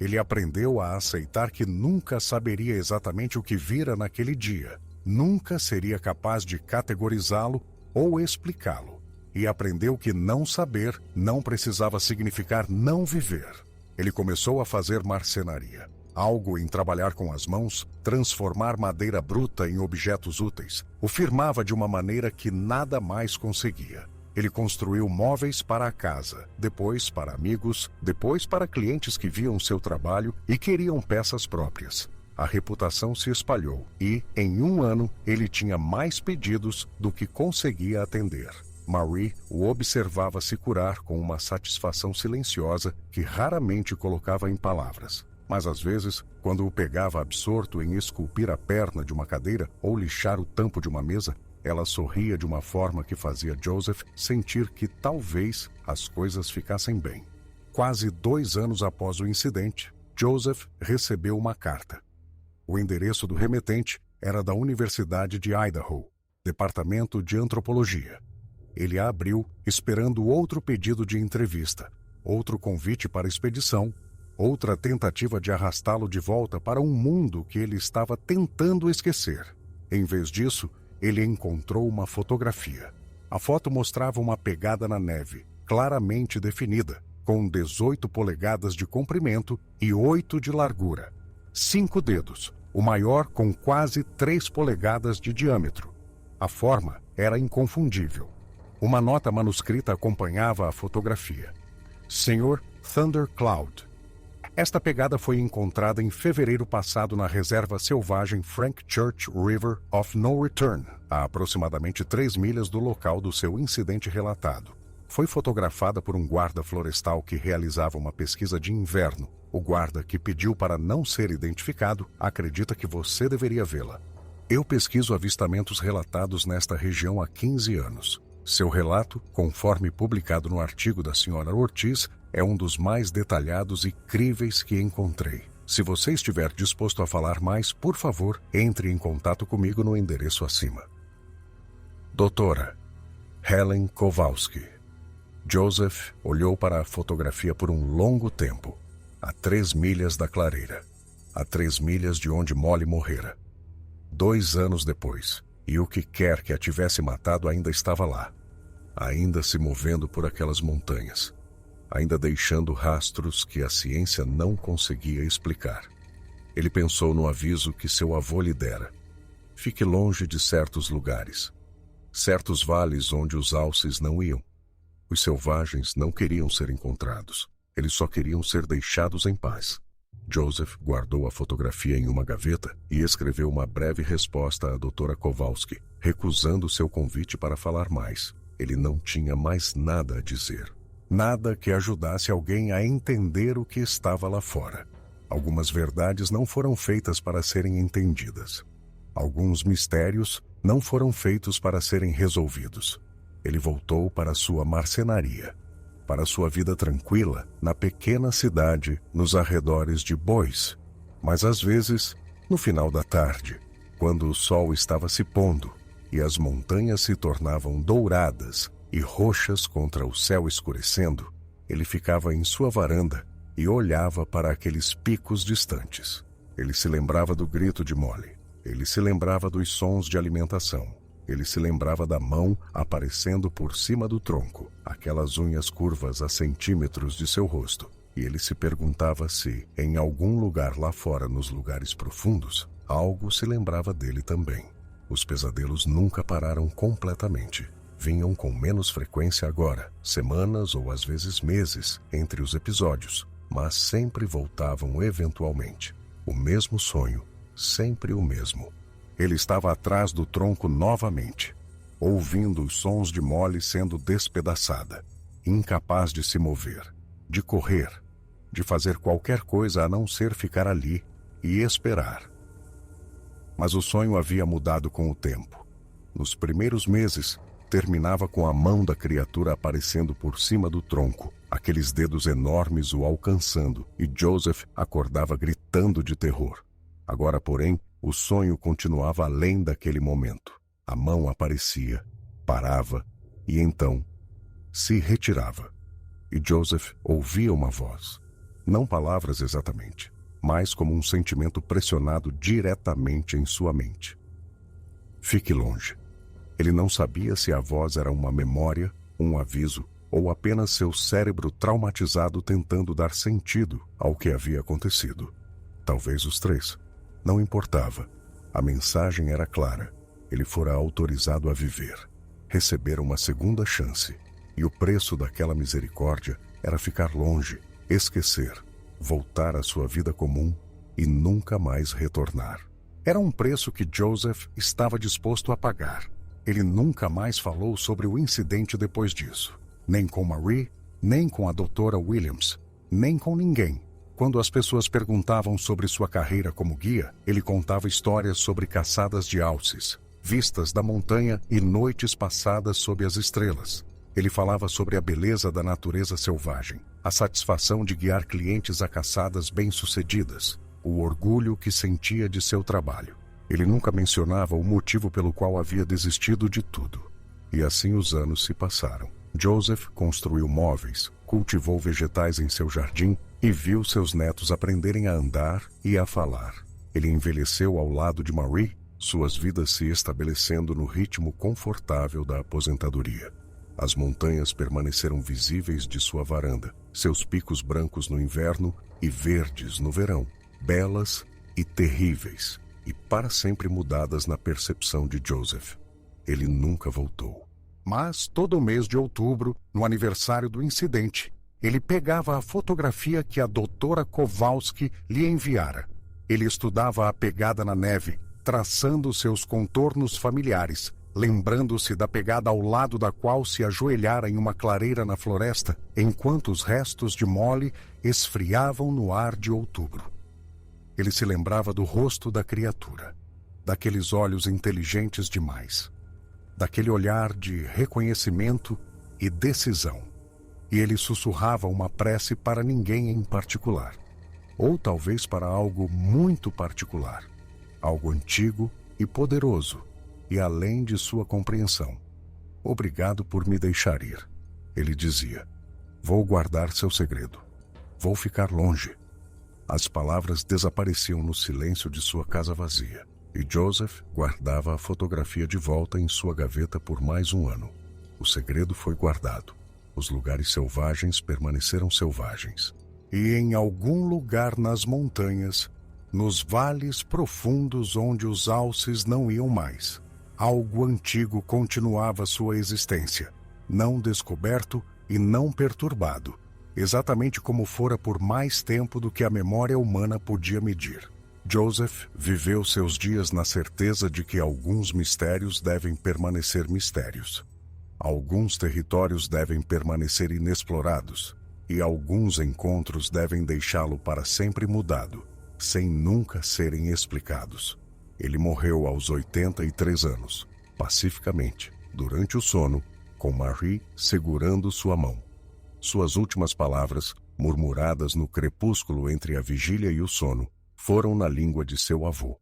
Ele aprendeu a aceitar que nunca saberia exatamente o que vira naquele dia, nunca seria capaz de categorizá-lo ou explicá-lo, e aprendeu que não saber não precisava significar não viver. Ele começou a fazer marcenaria, algo em trabalhar com as mãos, transformar madeira bruta em objetos úteis. O firmava de uma maneira que nada mais conseguia. Ele construiu móveis para a casa, depois para amigos, depois para clientes que viam seu trabalho e queriam peças próprias. A reputação se espalhou e, em um ano, ele tinha mais pedidos do que conseguia atender. Marie o observava se curar com uma satisfação silenciosa que raramente colocava em palavras. Mas às vezes, quando o pegava absorto em esculpir a perna de uma cadeira ou lixar o tampo de uma mesa, ela sorria de uma forma que fazia Joseph sentir que talvez as coisas ficassem bem. Quase 2 anos após o incidente, Joseph recebeu uma carta. O endereço do remetente era da Universidade de Idaho, Departamento de Antropologia. Ele a abriu, esperando outro pedido de entrevista, outro convite para expedição, outra tentativa de arrastá-lo de volta para um mundo que ele estava tentando esquecer. Em vez disso, ele encontrou uma fotografia. A foto mostrava uma pegada na neve, claramente definida, com 18 polegadas de comprimento e 8 de largura. 5 dedos, o maior com quase 3 polegadas de diâmetro. A forma era inconfundível. Uma nota manuscrita acompanhava a fotografia. Sr. Thundercloud. Esta pegada foi encontrada em fevereiro passado na reserva selvagem Frank Church River of No Return, a aproximadamente 3 milhas do local do seu incidente relatado. Foi fotografada por um guarda florestal que realizava uma pesquisa de inverno. O guarda, que pediu para não ser identificado, acredita que você deveria vê-la. Eu pesquiso avistamentos relatados nesta região há 15 anos. Seu relato, conforme publicado no artigo da Sra. Ortiz, é um dos mais detalhados e críveis que encontrei. Se você estiver disposto a falar mais, por favor, entre em contato comigo no endereço acima. Doutora Helen Kowalski. Joseph olhou para a fotografia por um longo tempo, a 3 milhas da clareira, a 3 milhas de onde Molly morrera. 2 anos depois, e o que quer que a tivesse matado ainda estava lá, ainda se movendo por aquelas montanhas, ainda deixando rastros que a ciência não conseguia explicar. Ele pensou no aviso que seu avô lhe dera. Fique longe de certos lugares, certos vales onde os alces não iam. Os selvagens não queriam ser encontrados, eles só queriam ser deixados em paz. Joseph guardou a fotografia em uma gaveta e escreveu uma breve resposta à doutora Kowalski, recusando seu convite para falar mais. Ele não tinha mais nada a dizer. Nada que ajudasse alguém a entender o que estava lá fora. Algumas verdades não foram feitas para serem entendidas. Alguns mistérios não foram feitos para serem resolvidos. Ele voltou para sua marcenaria, para sua vida tranquila na pequena cidade nos arredores de Boise. Mas às vezes, no final da tarde, quando o sol estava se pondo e as montanhas se tornavam douradas e roxas contra o céu escurecendo, ele ficava em sua varanda e olhava para aqueles picos distantes. Ele se lembrava do grito de Molly. Ele se lembrava dos sons de alimentação. Ele se lembrava da mão aparecendo por cima do tronco, aquelas unhas curvas a centímetros de seu rosto. E ele se perguntava se, em algum lugar lá fora, nos lugares profundos, algo se lembrava dele também. Os pesadelos nunca pararam completamente. Vinham com menos frequência agora, semanas ou às vezes meses entre os episódios, mas sempre voltavam eventualmente. O mesmo sonho, sempre o mesmo. Ele estava atrás do tronco novamente, ouvindo os sons de Molly sendo despedaçada, incapaz de se mover, de correr, de fazer qualquer coisa a não ser ficar ali e esperar. Mas o sonho havia mudado com o tempo. Nos primeiros meses, terminava com a mão da criatura aparecendo por cima do tronco, aqueles dedos enormes o alcançando, e Joseph acordava gritando de terror. Agora, porém, o sonho continuava além daquele momento. A mão aparecia, parava e então se retirava. E Joseph ouvia uma voz. Não palavras exatamente, mas como um sentimento pressionado diretamente em sua mente. Fique longe. Ele não sabia se a voz era uma memória, um aviso, ou apenas seu cérebro traumatizado tentando dar sentido ao que havia acontecido. Talvez os três. Não importava. A mensagem era clara. Ele fora autorizado a viver, receber uma segunda chance, e o preço daquela misericórdia era ficar longe, esquecer, voltar à sua vida comum e nunca mais retornar. Era um preço que Joseph estava disposto a pagar. Ele nunca mais falou sobre o incidente depois disso. Nem com Marie, nem com a doutora Williams, nem com ninguém. Quando as pessoas perguntavam sobre sua carreira como guia, ele contava histórias sobre caçadas de alces, vistas da montanha e noites passadas sob as estrelas. Ele falava sobre a beleza da natureza selvagem, a satisfação de guiar clientes a caçadas bem-sucedidas, o orgulho que sentia de seu trabalho. Ele nunca mencionava o motivo pelo qual havia desistido de tudo. E assim os anos se passaram. Joseph construiu móveis, cultivou vegetais em seu jardim e viu seus netos aprenderem a andar e a falar. Ele envelheceu ao lado de Marie, suas vidas se estabelecendo no ritmo confortável da aposentadoria. As montanhas permaneceram visíveis de sua varanda, seus picos brancos no inverno e verdes no verão, belas e terríveis, e para sempre mudadas na percepção de Joseph. Ele nunca voltou. Mas, todo mês de outubro, no aniversário do incidente, ele pegava a fotografia que a doutora Kowalski lhe enviara. Ele estudava a pegada na neve, traçando seus contornos familiares, lembrando-se da pegada ao lado da qual se ajoelhara em uma clareira na floresta, enquanto os restos de Molly esfriavam no ar de outubro. Ele se lembrava do rosto da criatura, daqueles olhos inteligentes demais, daquele olhar de reconhecimento e decisão. E ele sussurrava uma prece para ninguém em particular, ou talvez para algo muito particular, algo antigo e poderoso, e além de sua compreensão. Obrigado por me deixar ir, ele dizia. Vou guardar seu segredo. Vou ficar longe. As palavras desapareciam no silêncio de sua casa vazia, e Joseph guardava a fotografia de volta em sua gaveta por mais um ano. O segredo foi guardado. Os lugares selvagens permaneceram selvagens. E em algum lugar nas montanhas, nos vales profundos onde os alces não iam mais, algo antigo continuava sua existência, não descoberto e não perturbado, exatamente como fora por mais tempo do que a memória humana podia medir. Joseph viveu seus dias na certeza de que alguns mistérios devem permanecer mistérios. Alguns territórios devem permanecer inexplorados, e alguns encontros devem deixá-lo para sempre mudado, sem nunca serem explicados. Ele morreu aos 83 anos, pacificamente, durante o sono, com Marie segurando sua mão. Suas últimas palavras, murmuradas no crepúsculo entre a vigília e o sono, foram na língua de seu avô.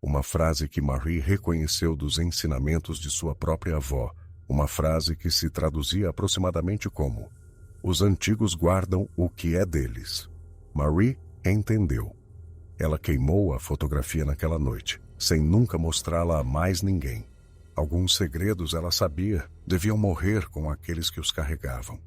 Uma frase que Marie reconheceu dos ensinamentos de sua própria avó, uma frase que se traduzia aproximadamente como: os antigos guardam o que é deles. Marie entendeu. Ela queimou a fotografia naquela noite, sem nunca mostrá-la a mais ninguém. Alguns segredos ela sabia deviam morrer com aqueles que os carregavam.